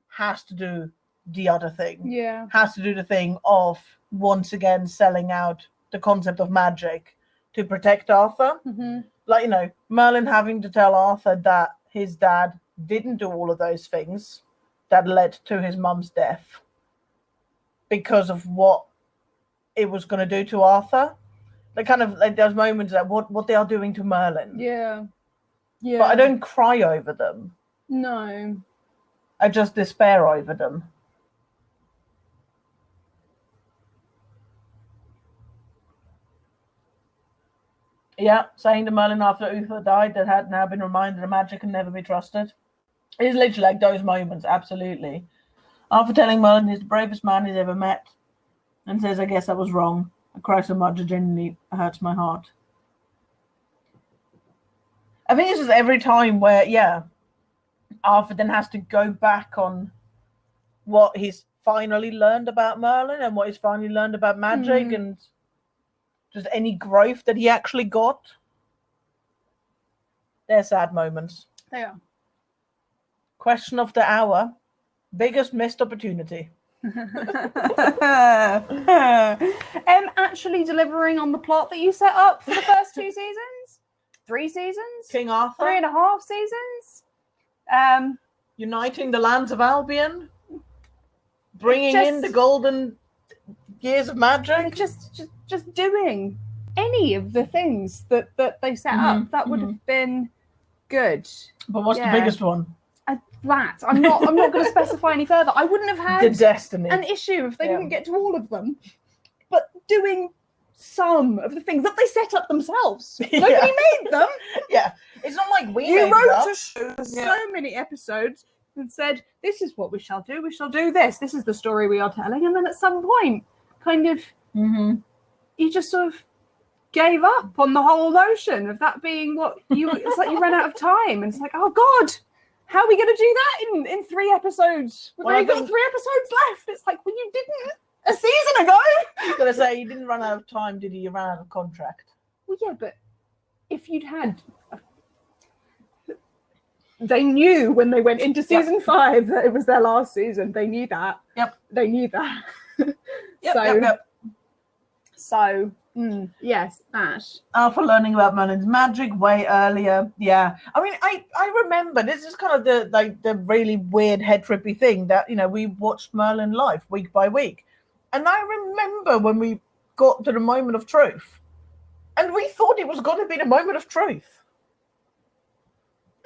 [SPEAKER 1] has to do the other thing.
[SPEAKER 2] Yeah.
[SPEAKER 1] Has to do the thing of once again selling out the concept of magic to protect Arthur.
[SPEAKER 2] Mm-hmm.
[SPEAKER 1] Like, Merlin having to tell Arthur that his dad didn't do all of those things that led to his mum's death because of what it was going to do to Arthur. Like, kind of like those moments that what they are doing to Merlin.
[SPEAKER 2] Yeah. Yeah.
[SPEAKER 1] But I don't cry over them.
[SPEAKER 2] No.
[SPEAKER 1] I just despair over them. Yeah, saying to Merlin after Uther died that had now been reminded that magic can never be trusted. It's literally like those moments, absolutely. After telling Merlin he's the bravest man he's ever met, and says, I guess I was wrong. I cry so much it genuinely hurts my heart. I think it's just every time where, Arthur then has to go back on what he's finally learned about Merlin and what he's finally learned about magic and just any growth that he actually got. They're sad moments.
[SPEAKER 2] They are.
[SPEAKER 1] Question of the hour. Biggest missed opportunity.
[SPEAKER 2] Actually delivering on the plot that you set up for the first 2 seasons? 3 seasons?
[SPEAKER 1] King Arthur.
[SPEAKER 2] 3.5 seasons?
[SPEAKER 1] Uniting the lands of Albion. Bringing in the golden years of magic.
[SPEAKER 2] Just doing any of the things that they set up. That would have been good.
[SPEAKER 1] But what's the biggest one?
[SPEAKER 2] I'm not going to specify any further. I wouldn't have had
[SPEAKER 1] the destiny.
[SPEAKER 2] An issue if they didn't get to all of them. But doing some of the things that they set up themselves. Nobody made them.
[SPEAKER 1] Yeah. It's not like
[SPEAKER 2] you wrote a show so many episodes and said, this is what we shall do. We shall do this. This is the story we are telling. And then at some point, kind of, you just sort of gave up on the whole notion of that being what you. It's like you ran out of time, and it's like, oh God, how are we going to do that in 3 episodes? We've only got 3 episodes left. It's like, well, you didn't a season ago.
[SPEAKER 1] I was going to say, you didn't run out of time, did you? You ran out of contract.
[SPEAKER 2] Well, yeah, but if you'd had. They knew when they went into season 5 that it was their last season. They knew that.
[SPEAKER 1] Yep.
[SPEAKER 2] They knew that.
[SPEAKER 1] Yep.
[SPEAKER 2] So, yes, Ash.
[SPEAKER 1] After learning about Merlin's magic way earlier, I mean, I remember this is kind of the really weird head trippy thing that we watched Merlin live week by week, and I remember when we got to the moment of truth, and we thought it was going to be the moment of truth.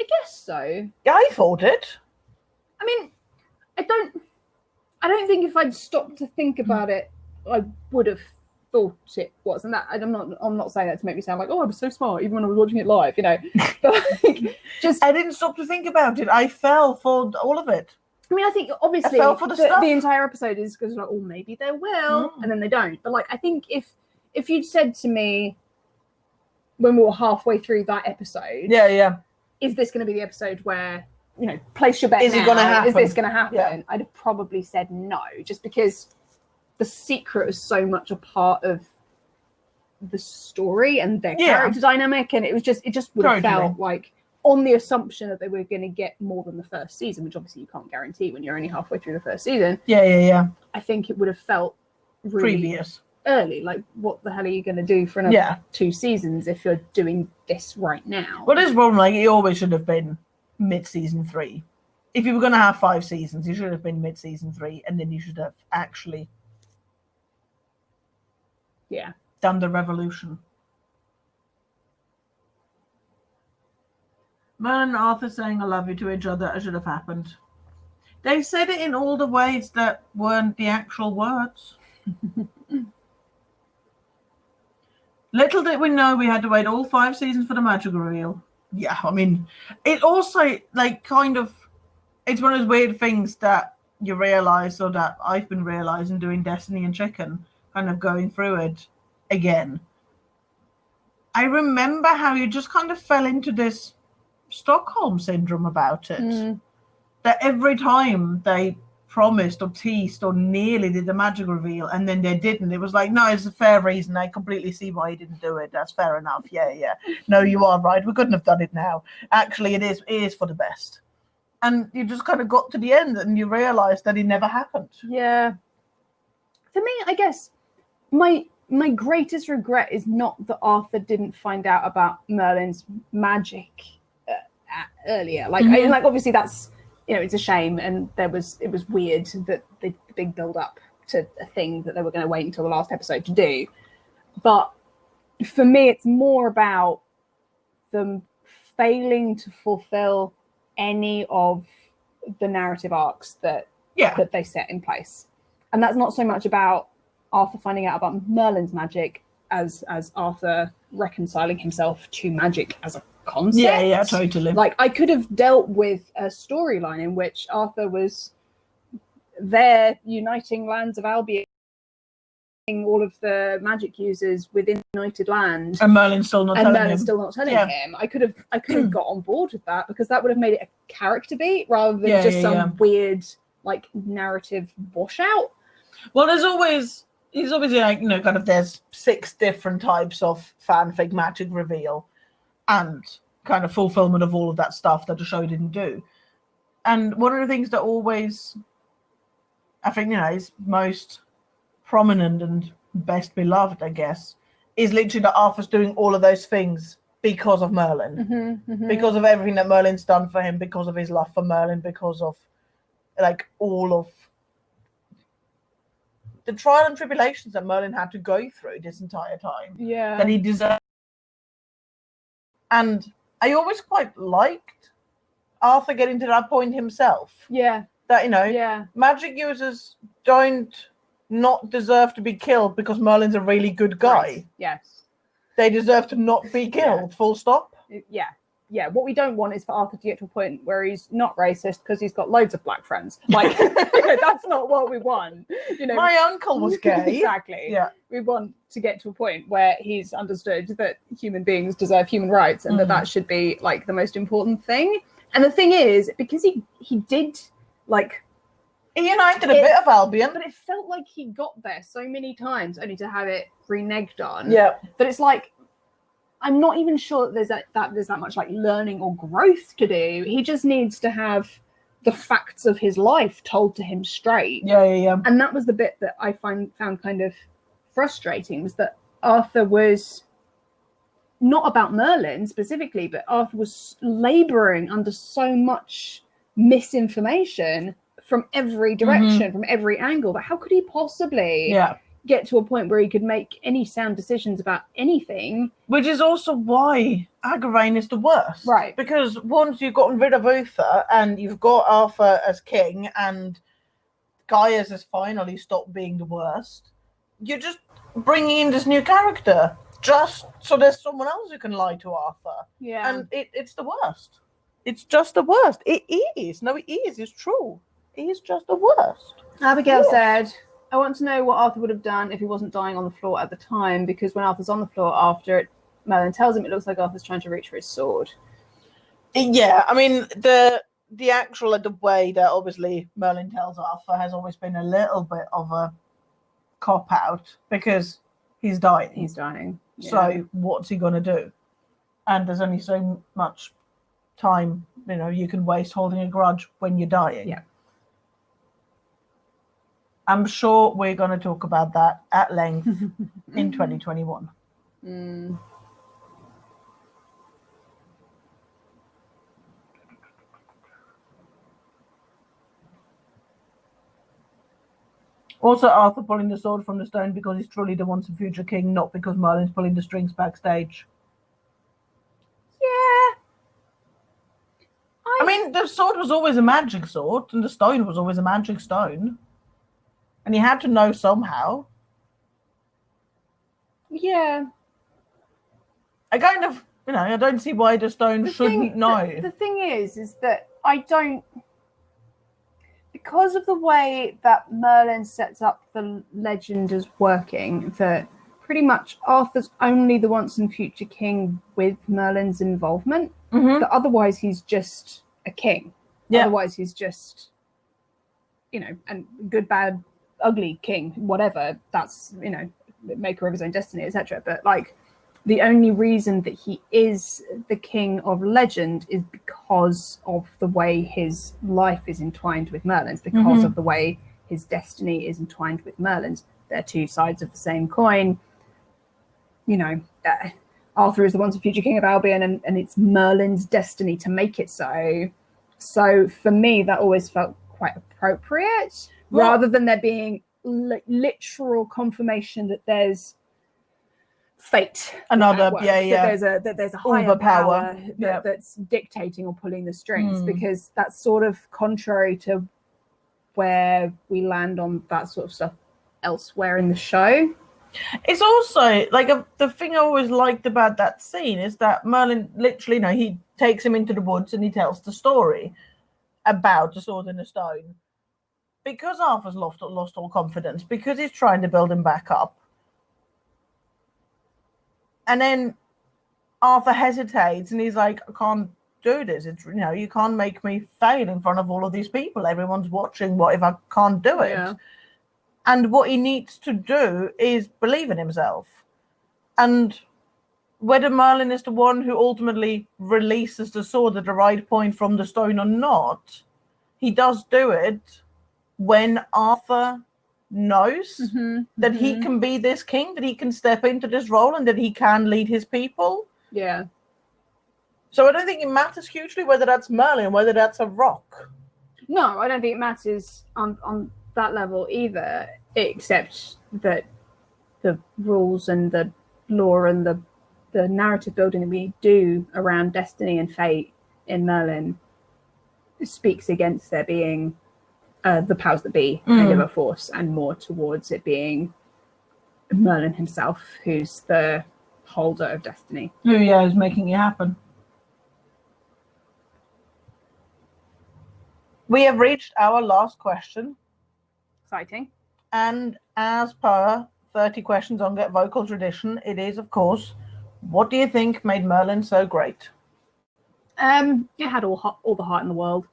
[SPEAKER 2] I guess so.
[SPEAKER 1] Yeah, I thought it.
[SPEAKER 2] I mean, I don't think if I'd stopped to think about it, I would have thought it was. And that I'm not saying that to make me sound like, oh, I was so smart even when I was watching it live, But just
[SPEAKER 1] I didn't stop to think about it. I fell for all of it.
[SPEAKER 2] I mean, I think obviously the entire episode is because like, oh, maybe they will, and then they don't. But like, I think if you'd said to me when we were halfway through that episode, is this going to be the episode where place your bet?
[SPEAKER 1] Is it going to happen?
[SPEAKER 2] Is this going to happen?
[SPEAKER 1] Yeah.
[SPEAKER 2] I'd have probably said no, just because the secret is so much a part of the story and their character dynamic, and it just would have felt like, on the assumption that they were going to get more than the first season, which obviously you can't guarantee when you're only halfway through the first season. I think it would have felt really
[SPEAKER 1] previous.
[SPEAKER 2] Early, like what the hell are you going to do for another 2 seasons if you're doing this right now?
[SPEAKER 1] Well, this problem, like, it always should have been mid-season 3. If you were going to have 5 seasons, you should have been mid-season 3, and then you should have actually done the revolution. Merlin and Arthur saying I love you to each other should have happened. They said it in all the ways that weren't the actual words. Little did we know we had to wait all 5 seasons for the magic reveal. Yeah, I mean, it also, like, kind of, it's one of those weird things that you realise, or that I've been realising doing Destiny and Chicken, kind of going through it again. I remember how you just kind of fell into this Stockholm syndrome about it. That every time they promised or teased or nearly did the magic reveal and then they didn't, it was like, no, it's a fair reason. I completely see why you didn't do it. That's fair enough. Yeah. No, you are right. We couldn't have done it now. Actually, it is for the best. And you just kind of got to the end and you realised that it never happened.
[SPEAKER 2] Yeah. For me, I guess my greatest regret is not that Arthur didn't find out about Merlin's magic earlier. Like, like obviously that's, it's a shame, and it was weird that the big build up to a thing that they were going to wait until the last episode to do. But for me, it's more about them failing to fulfill any of the narrative arcs that they set in place. And that's not so much about Arthur finding out about Merlin's magic as Arthur reconciling himself to magic as a concept.
[SPEAKER 1] Yeah, totally.
[SPEAKER 2] Like, I could have dealt with a storyline in which Arthur was there uniting lands of Albion, all of the magic users within United Land,
[SPEAKER 1] and Merlin's still not telling
[SPEAKER 2] him. I could have got on board with that, because that would have made it a character beat rather than just some weird, like, narrative washout.
[SPEAKER 1] Well, there's always like, kind of, there's 6 different types of fanfic magic reveal and kind of fulfillment of all of that stuff that the show didn't do. And one of the things that always, I think, is most prominent and best beloved, I guess, is literally that Arthur's doing all of those things because of Merlin. Because of everything that Merlin's done for him, because of his love for Merlin, because of, like, all of the trial and tribulations that Merlin had to go through this entire time.
[SPEAKER 2] Yeah.
[SPEAKER 1] That he deserved. And I always quite liked Arthur getting to that point himself.
[SPEAKER 2] Yeah.
[SPEAKER 1] That, magic users don't not deserve to be killed because Merlin's a really good guy.
[SPEAKER 2] Right. Yes.
[SPEAKER 1] They deserve to not be killed, full stop.
[SPEAKER 2] Yeah, what we don't want is for Arthur to get to a point where he's not racist because he's got loads of black friends. Like, that's not what we want.
[SPEAKER 1] My uncle was gay.
[SPEAKER 2] Exactly.
[SPEAKER 1] Yeah.
[SPEAKER 2] We want to get to a point where he's understood that human beings deserve human rights, and that should be, like, the most important thing. And the thing is, because he did, like,
[SPEAKER 1] he united a bit of Albion,
[SPEAKER 2] but it felt like he got there so many times only to have it reneged on.
[SPEAKER 1] Yeah.
[SPEAKER 2] That it's like, I'm not even sure that there's that much, like, learning or growth to do. He just needs to have the facts of his life told to him straight.
[SPEAKER 1] Yeah.
[SPEAKER 2] And that was the bit that I found kind of frustrating, was that Arthur was not about Merlin specifically, but Arthur was laboring under so much misinformation from every direction, from every angle. But how could he possibly get to a point where he could make any sound decisions about anything?
[SPEAKER 1] Which is also why Agravain is the worst.
[SPEAKER 2] Right.
[SPEAKER 1] Because once you've gotten rid of Uther and you've got Arthur as king and Gaius has finally stopped being the worst, you're just bringing in this new character just so there's someone else who can lie to Arthur.
[SPEAKER 2] Yeah.
[SPEAKER 1] And it's the worst. It's just the worst. It is. No, it is. It's true. It is just the worst.
[SPEAKER 2] Abigail said, I want to know what Arthur would have done if he wasn't dying on the floor at the time, because when Arthur's on the floor after it, Merlin tells him it looks like Arthur's trying to reach for his sword.
[SPEAKER 1] Yeah, I mean, the actual, the way that obviously Merlin tells Arthur has always been a little bit of a cop-out, because he's dying.
[SPEAKER 2] He's dying. Yeah.
[SPEAKER 1] So what's he going to do? And there's only so much time, you can waste holding a grudge when you're dying.
[SPEAKER 2] Yeah.
[SPEAKER 1] I'm sure we're going to talk about that at length in 2021. Also, Arthur pulling the sword from the stone because he's truly the once and future king, not because Merlin's pulling the strings backstage.
[SPEAKER 2] Yeah.
[SPEAKER 1] was always a magic sword, and the stone was always a magic stone. And he had to know somehow.
[SPEAKER 2] Yeah.
[SPEAKER 1] I kind of, I don't see why the stone shouldn't know.
[SPEAKER 2] The thing is that I don't, because of the way that Merlin sets up the legend as working, that pretty much Arthur's only the once and future king with Merlin's involvement. That otherwise he's just a king. Yeah. Otherwise he's just, and good, bad, ugly king, whatever. That's, maker of his own destiny, etc. But like, the only reason that he is the king of legend is because of the way his life is entwined with Merlin's, because of the way his destiny is entwined with Merlin's. They're two sides of the same coin. Arthur is the once and future king of Albion, and it's Merlin's destiny to make it so. So for me, that always felt quite appropriate, rather than there being literal confirmation that there's fate,
[SPEAKER 1] another
[SPEAKER 2] that there's a higher power that's dictating or pulling the strings, because that's sort of contrary to where we land on that sort of stuff elsewhere in the show.
[SPEAKER 1] It's also like the thing I always liked about that scene is that Merlin literally, he takes him into the woods and he tells the story about the sword and the stone, because Arthur's lost all confidence, because he's trying to build him back up. And then Arthur hesitates and he's like, I can't do this. It's, you can't make me fail in front of all of these people. Everyone's watching. What if I can't do it? Yeah. And what he needs to do is believe in himself. And whether Merlin is the one who ultimately releases the sword at the right point from the stone or not, he does do it when Arthur knows that he can be this king, that he can step into this role, and that he can lead his people.
[SPEAKER 2] Yeah.
[SPEAKER 1] So I don't think it matters hugely whether that's Merlin, whether that's a rock.
[SPEAKER 2] No, I don't think it matters on that level either, except that the rules and the lore and the narrative building that we do around destiny and fate in Merlin speaks against there being the powers that be kind of a force, and more towards it being Merlin himself who's the holder of destiny.
[SPEAKER 1] Who's making it happen. We have reached our last question.
[SPEAKER 2] Exciting.
[SPEAKER 1] And as per 30 questions on GetVokl tradition, it is, of course, what do you think made Merlin so great?
[SPEAKER 2] It had all the heart in the world.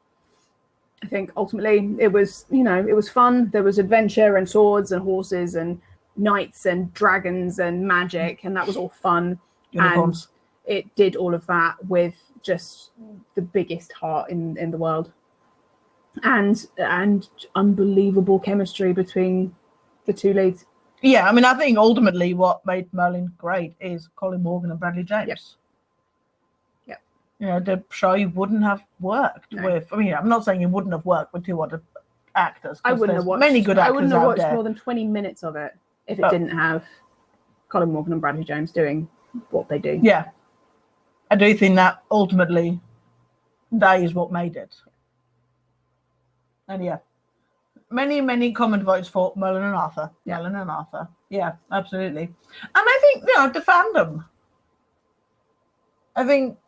[SPEAKER 2] I think ultimately it was, it was fun. There was adventure and swords and horses and knights and dragons and magic, and that was all fun.
[SPEAKER 1] Unicorns.
[SPEAKER 2] And it did all of that with just the biggest heart in the world. And unbelievable chemistry between the two leads.
[SPEAKER 1] Yeah, I mean, I think ultimately what made Merlin great is Colin Morgan and Bradley James. Yep. The show wouldn't have worked with. I mean, I'm not saying it wouldn't have worked with two other actors.
[SPEAKER 2] I wouldn't have watched
[SPEAKER 1] many good actors.
[SPEAKER 2] I wouldn't have
[SPEAKER 1] out
[SPEAKER 2] watched
[SPEAKER 1] there.
[SPEAKER 2] More than 20 minutes of it if it didn't have Colin Morgan and Bradley James doing what they do.
[SPEAKER 1] Yeah, I do think that ultimately that is what made it. And yeah, many comment votes for Merlin and Arthur.
[SPEAKER 2] Yeah.
[SPEAKER 1] Merlin and Arthur. Yeah, absolutely. And I think, the fandom. I think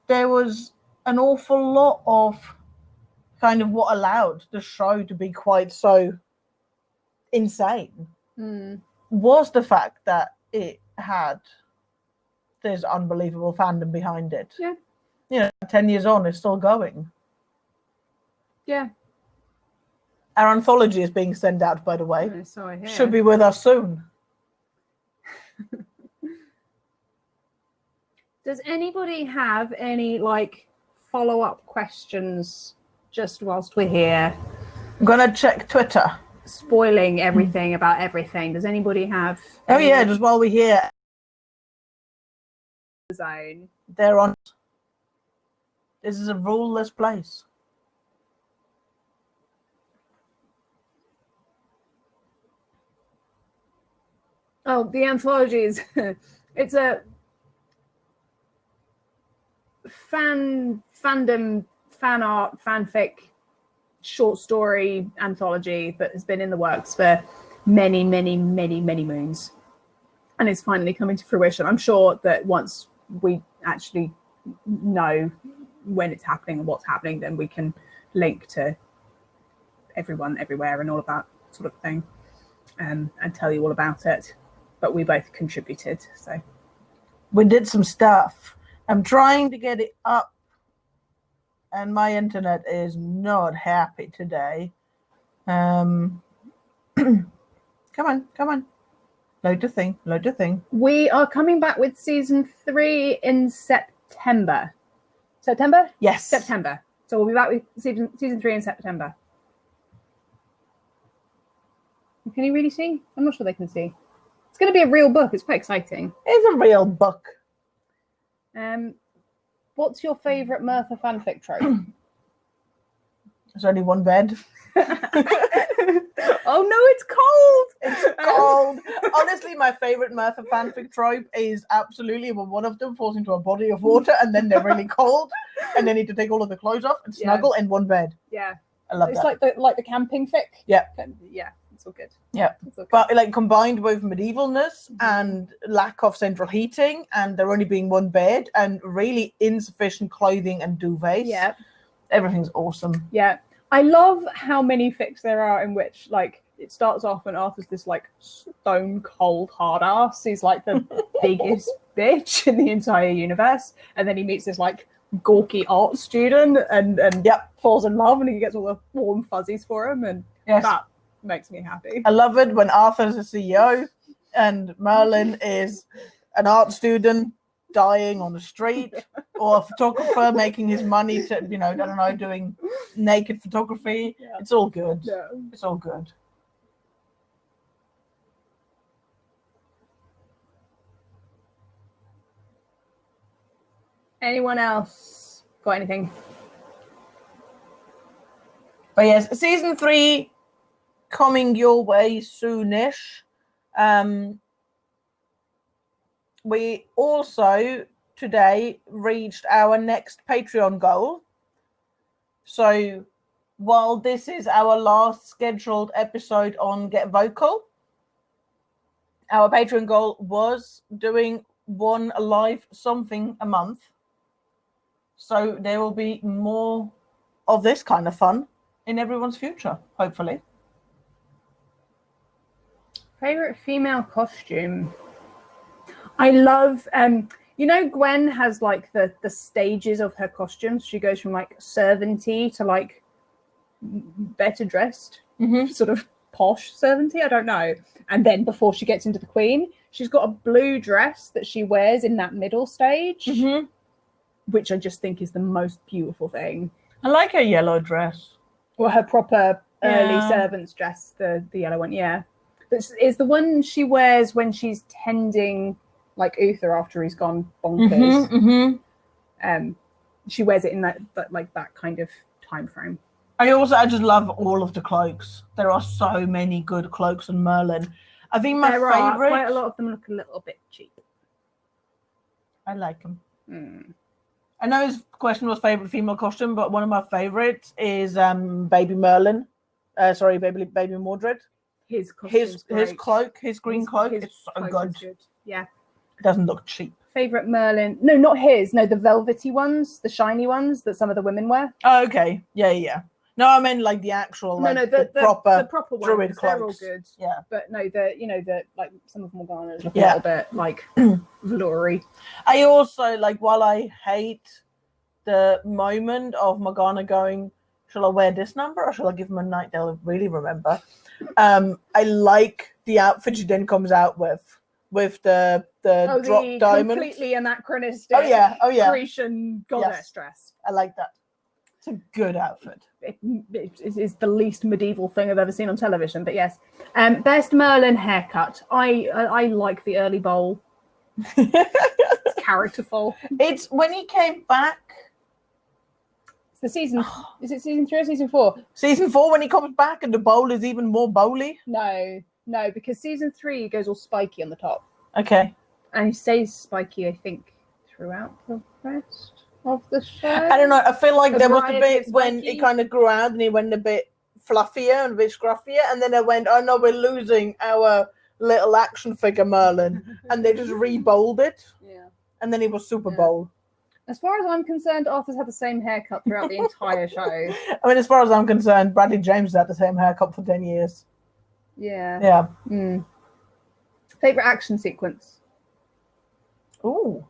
[SPEAKER 1] there was an awful lot of kind of what allowed the show to be quite so insane was the fact that it had this unbelievable fandom behind it.
[SPEAKER 2] Yeah.
[SPEAKER 1] 10 years on, it's still going.
[SPEAKER 2] Yeah.
[SPEAKER 1] Our anthology is being sent out, by the way.
[SPEAKER 2] Oh, so I hear.
[SPEAKER 1] Should be with us soon.
[SPEAKER 2] Does anybody have any follow-up questions just whilst we're here?
[SPEAKER 1] I'm gonna check Twitter.
[SPEAKER 2] Spoiling everything about everything. Does anybody have?
[SPEAKER 1] Just while we're here.
[SPEAKER 2] Zone.
[SPEAKER 1] They're on. This is a ruleless place.
[SPEAKER 2] Oh, the anthology is it's a fandom fan art, fanfic, short story anthology that has been in the works for many, many, many, many moons, and it's finally coming to fruition. I'm sure that once we actually know when it's happening and what's happening, then we can link to everyone everywhere and all of that sort of thing, and tell you all about it. But we both contributed, so
[SPEAKER 1] we did some stuff. I'm trying to get it up, and my internet is not happy today. Come on. Load the thing.
[SPEAKER 2] we are coming back with season 3 in September.
[SPEAKER 1] Yes.
[SPEAKER 2] September. So we'll be back with season 3 in September. Can you really see? I'm not sure they can see. It's going to be a real book. It's quite exciting.
[SPEAKER 1] It's a real book.
[SPEAKER 2] What's your favourite Mertha fanfic trope?
[SPEAKER 1] There's only one bed.
[SPEAKER 2] Oh no, it's cold!
[SPEAKER 1] It's cold. Honestly, my favorite Mertha fanfic trope is absolutely when one of them falls into a body of water and then they're really cold and they need to take all of the clothes off and snuggle in one bed.
[SPEAKER 2] Yeah,
[SPEAKER 1] I love
[SPEAKER 2] it's
[SPEAKER 1] that.
[SPEAKER 2] like the camping fic.
[SPEAKER 1] Yeah,
[SPEAKER 2] it's all good.
[SPEAKER 1] Yeah,
[SPEAKER 2] it's all good.
[SPEAKER 1] But like combined with medievalness and lack of central heating, and there only being one bed and really insufficient clothing and duvets.
[SPEAKER 2] Yeah,
[SPEAKER 1] everything's awesome.
[SPEAKER 2] Yeah. I love how many fics there are in which, like, it starts off and Arthur's this, like, stone cold hard ass. He's, like, the biggest bitch in the entire universe. And then he meets this, like, gawky art student and falls in love, and he gets all the warm fuzzies for him. And that makes me happy.
[SPEAKER 1] I love it when Arthur's a CEO and Merlin is an art student dying on the street, or a photographer making his money to, I don't know, doing naked photography. It's all good. It's all good.
[SPEAKER 2] Anyone else got anything?
[SPEAKER 1] But yes, season 3 coming your way soonish. We also today reached our next Patreon goal. So while this is our last scheduled episode on GetVokl, our Patreon goal was doing one live something a month. So there will be more of this kind of fun in everyone's future, hopefully.
[SPEAKER 2] Favorite female costume? I love, Gwen has like the stages of her costumes. She goes from like servanty to like better dressed, sort of posh servanty. I don't know. And then before she gets into the Queen, she's got a blue dress that she wears in that middle stage, which I just think is the most beautiful thing.
[SPEAKER 1] I like her yellow dress.
[SPEAKER 2] Well, her proper early servant's dress, the yellow one, yeah. It's the one she wears when she's tending like Uther after he's gone bonkers. She wears it in that kind of time frame.
[SPEAKER 1] I just love all of the cloaks. There are so many good cloaks on Merlin. I think my favorite.
[SPEAKER 2] Quite a lot of them look a little bit cheap.
[SPEAKER 1] I like them. I know his question was favorite female costume, but one of my favorites is Baby Merlin. Baby Mordred. His cloak, his green cloak. It's so good.
[SPEAKER 2] Yeah.
[SPEAKER 1] It doesn't look cheap.
[SPEAKER 2] Favorite Merlin? No, not his. No, the velvety ones, the shiny ones that some of the women wear.
[SPEAKER 1] Oh, okay. Yeah. No, I meant like the actual, the proper
[SPEAKER 2] ones.
[SPEAKER 1] druid cloaks.
[SPEAKER 2] They're all good.
[SPEAKER 1] Yeah.
[SPEAKER 2] But no, the like some of Morgana's look a little bit like veloury.
[SPEAKER 1] I also while I hate the moment of Morgana going, shall I wear this number or shall I give them a night they'll really remember? I like the outfit she then comes out with the drop diamond.
[SPEAKER 2] Completely anachronistic.
[SPEAKER 1] Oh yeah.
[SPEAKER 2] Grecian goddess dress.
[SPEAKER 1] I like that. It's a good outfit.
[SPEAKER 2] It is the least medieval thing I've ever seen on television, but yes. Best Merlin haircut. I like the early bowl. It's characterful.
[SPEAKER 1] It's when he came back.
[SPEAKER 2] It's the season. Is it season 3 or season 4?
[SPEAKER 1] Season 4 when he comes back and the bowl is even more bowly.
[SPEAKER 2] No, because season 3 he goes all spiky on the top.
[SPEAKER 1] Okay.
[SPEAKER 2] And he stays spiky, I think, throughout the rest. of the show.
[SPEAKER 1] I don't know. I feel like there was a
[SPEAKER 2] Mariah
[SPEAKER 1] bit
[SPEAKER 2] gives
[SPEAKER 1] when
[SPEAKER 2] Mikey-
[SPEAKER 1] it kind of grew out and he went a bit fluffier and a bit scruffier, and then I went, oh no, we're losing our little action figure Merlin, and they just rebold it,
[SPEAKER 2] Yeah.
[SPEAKER 1] and then he was super
[SPEAKER 2] Yeah.
[SPEAKER 1] bold.
[SPEAKER 2] As far as I'm concerned, Arthur's had the same haircut throughout the entire show.
[SPEAKER 1] I mean, as far as I'm concerned, Bradley James has had the same haircut for 10 years.
[SPEAKER 2] Yeah.
[SPEAKER 1] Yeah.
[SPEAKER 2] Favorite action sequence?
[SPEAKER 1] Ooh.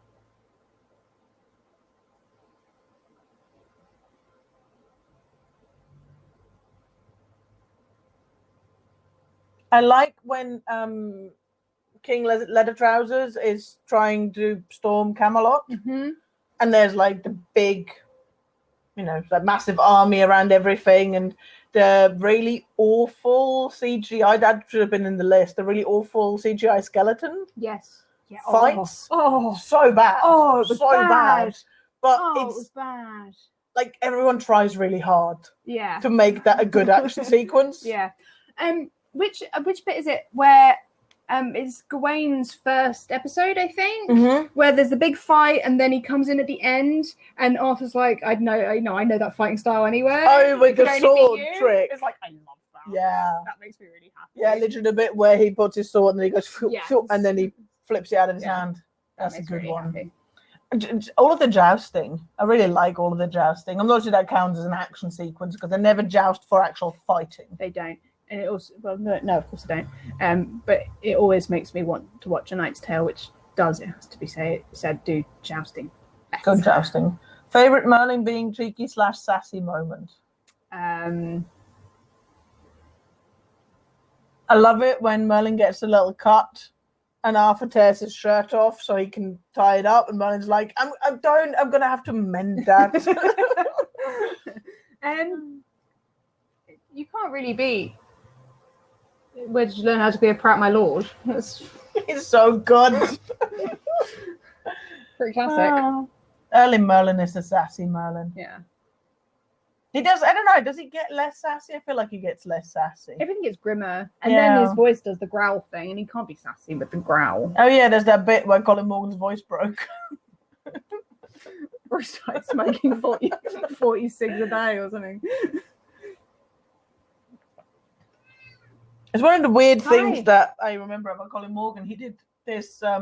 [SPEAKER 1] I like when King Leather Trousers is trying to storm Camelot, and there's like the big, like massive army around everything, and the really awful CGI that should have been in the list. The really awful CGI skeleton
[SPEAKER 2] Yes. Yeah.
[SPEAKER 1] fights.
[SPEAKER 2] Oh,
[SPEAKER 1] So bad.
[SPEAKER 2] Oh, it was
[SPEAKER 1] so
[SPEAKER 2] bad.
[SPEAKER 1] But
[SPEAKER 2] it
[SPEAKER 1] it's
[SPEAKER 2] was bad.
[SPEAKER 1] like everyone tries really hard.
[SPEAKER 2] Yeah.
[SPEAKER 1] To make that a good action sequence.
[SPEAKER 2] Yeah. Which bit is it where it's Gawain's first episode, I think, where there's the big fight and then he comes in at the end and Arthur's like, I know that fighting style anyway.
[SPEAKER 1] Oh, with the sword trick.
[SPEAKER 2] It's like, I love that.
[SPEAKER 1] Yeah.
[SPEAKER 2] That makes me really happy.
[SPEAKER 1] Yeah, literally the bit where he puts his sword and then he goes, and then he flips it out of his hand. That's a good one.
[SPEAKER 2] Happy.
[SPEAKER 1] All of the jousting. I really like all of the jousting. I'm not sure that counts as an action sequence because they never joust for actual fighting.
[SPEAKER 2] They don't. And it also, no, of course I don't. But it always makes me want to watch A Knight's Tale, which does, it has to be said, do jousting.
[SPEAKER 1] Good jousting. Favorite Merlin being cheeky / sassy moment?
[SPEAKER 2] I
[SPEAKER 1] love it when Merlin gets a little cut and Arthur tears his shirt off so he can tie it up, and Merlin's like, I'm gonna have to mend that.
[SPEAKER 2] You can't really beat. Where did you learn how to be a prat, my lord? It's
[SPEAKER 1] so good.
[SPEAKER 2] pretty classic.
[SPEAKER 1] Early Merlin is the sassy Merlin.
[SPEAKER 2] Yeah.
[SPEAKER 1] He does, I don't know, does he get less sassy? I feel like he gets less sassy.
[SPEAKER 2] Everything gets grimmer. And then his voice does the growl thing, and he can't be sassy with the growl.
[SPEAKER 1] Oh yeah, there's that bit where Colin Morgan's voice broke.
[SPEAKER 2] Or started smoking 40 cigs a day or something.
[SPEAKER 1] It's one of the weird things that I remember about Colin Morgan. He did this, I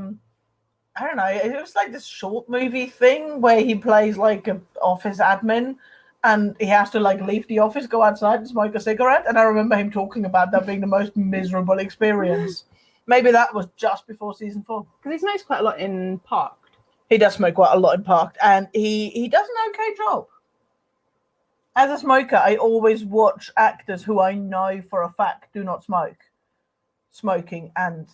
[SPEAKER 1] don't know, it was like this short movie thing where he plays like an office admin and he has to like leave the office, go outside and smoke a cigarette. And I remember him talking about that being the most miserable experience. Maybe that was just before season 4.
[SPEAKER 2] Because he smokes quite a lot in Parked.
[SPEAKER 1] He does smoke quite a lot in Parked, and he does an okay job. As a smoker, I always watch actors who I know for a fact do not smoking, and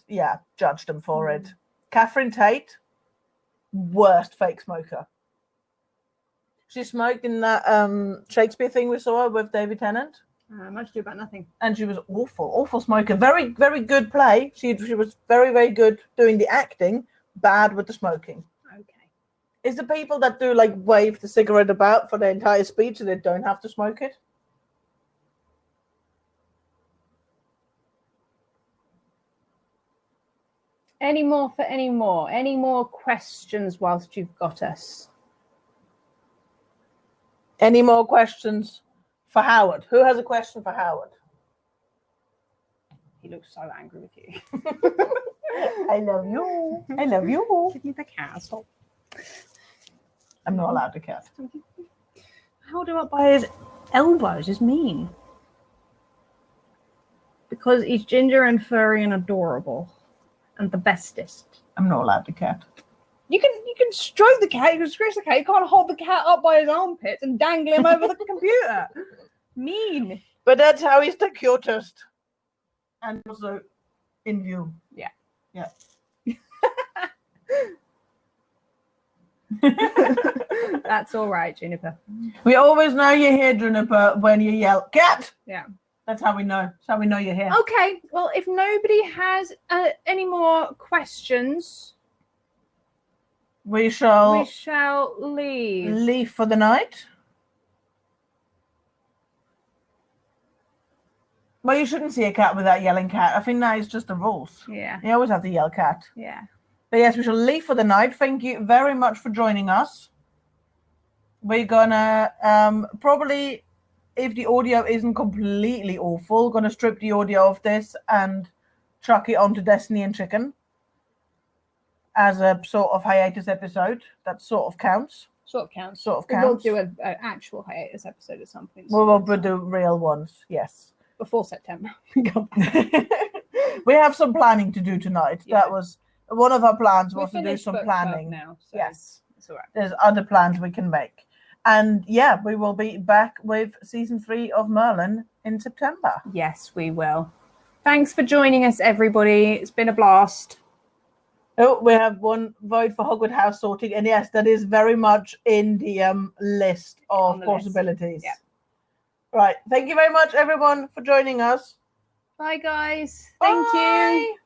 [SPEAKER 1] judge them for it. Catherine Tate, worst fake smoker. She smoked in that Shakespeare thing we saw with David Tennant.
[SPEAKER 2] Much ado about nothing.
[SPEAKER 1] And she was awful smoker. Very, very good play. She was very, very good doing the acting, bad with the smoking.
[SPEAKER 2] Okay.
[SPEAKER 1] It's the people that do like wave the cigarette about for the entire speech so they don't have to smoke it.
[SPEAKER 2] Any more questions whilst you've got us?
[SPEAKER 1] Any more questions for Howard? Who has a question for Howard?
[SPEAKER 2] He looks so angry with you.
[SPEAKER 1] I love you. I love you.
[SPEAKER 2] Give me the castle.
[SPEAKER 1] I'm not allowed to cat.
[SPEAKER 2] Held him up by his elbows is mean. Because he's ginger and furry and adorable. And the bestest.
[SPEAKER 1] I'm not allowed to cat.
[SPEAKER 2] You can stroke the cat, you can scratch the cat, you can't hold the cat up by his armpits and dangle him over the computer. Mean.
[SPEAKER 1] But that's how he's the cutest. And also in view.
[SPEAKER 2] Yeah.
[SPEAKER 1] Yeah.
[SPEAKER 2] That's all right, Juniper.
[SPEAKER 1] We always know you're here, Juniper, when you yell, cat!
[SPEAKER 2] Yeah.
[SPEAKER 1] That's how we know. That's how we know you're here.
[SPEAKER 2] Okay, well, if nobody has any more questions,
[SPEAKER 1] we shall
[SPEAKER 2] leave
[SPEAKER 1] for the night. Well, you shouldn't see a cat without yelling cat. I think that is just the rules.
[SPEAKER 2] Yeah.
[SPEAKER 1] You always have to yell cat.
[SPEAKER 2] Yeah.
[SPEAKER 1] But yes, we shall leave for the night. Thank you very much for joining us. we're gonna probably, if the audio isn't completely awful, gonna strip the audio of this and chuck it onto Destiny and Chicken as a sort of hiatus episode. That sort of counts.
[SPEAKER 2] Sort of counts.
[SPEAKER 1] Sort of
[SPEAKER 2] We'll
[SPEAKER 1] counts.
[SPEAKER 2] do an actual hiatus episode at some point.
[SPEAKER 1] We will do real ones, yes.
[SPEAKER 2] Before September.
[SPEAKER 1] We have some planning to do tonight.
[SPEAKER 2] Yeah.
[SPEAKER 1] That was one of our plans,
[SPEAKER 2] We've
[SPEAKER 1] was to do
[SPEAKER 2] finished
[SPEAKER 1] some
[SPEAKER 2] book club
[SPEAKER 1] planning.
[SPEAKER 2] now, so
[SPEAKER 1] yes.
[SPEAKER 2] it's all right.
[SPEAKER 1] There's other plans we can make. And yeah, we will be back with season 3 of Merlin in September.
[SPEAKER 2] Yes, we will. Thanks for joining us, everybody. It's been a blast.
[SPEAKER 1] Oh, we have one vote for Hogwarts house sorting, and yes, that is very much in the list of possibilities.
[SPEAKER 2] Yeah.
[SPEAKER 1] Right. Thank you very much, everyone, for joining us.
[SPEAKER 2] Bye, guys.
[SPEAKER 1] Bye.
[SPEAKER 2] Thank you.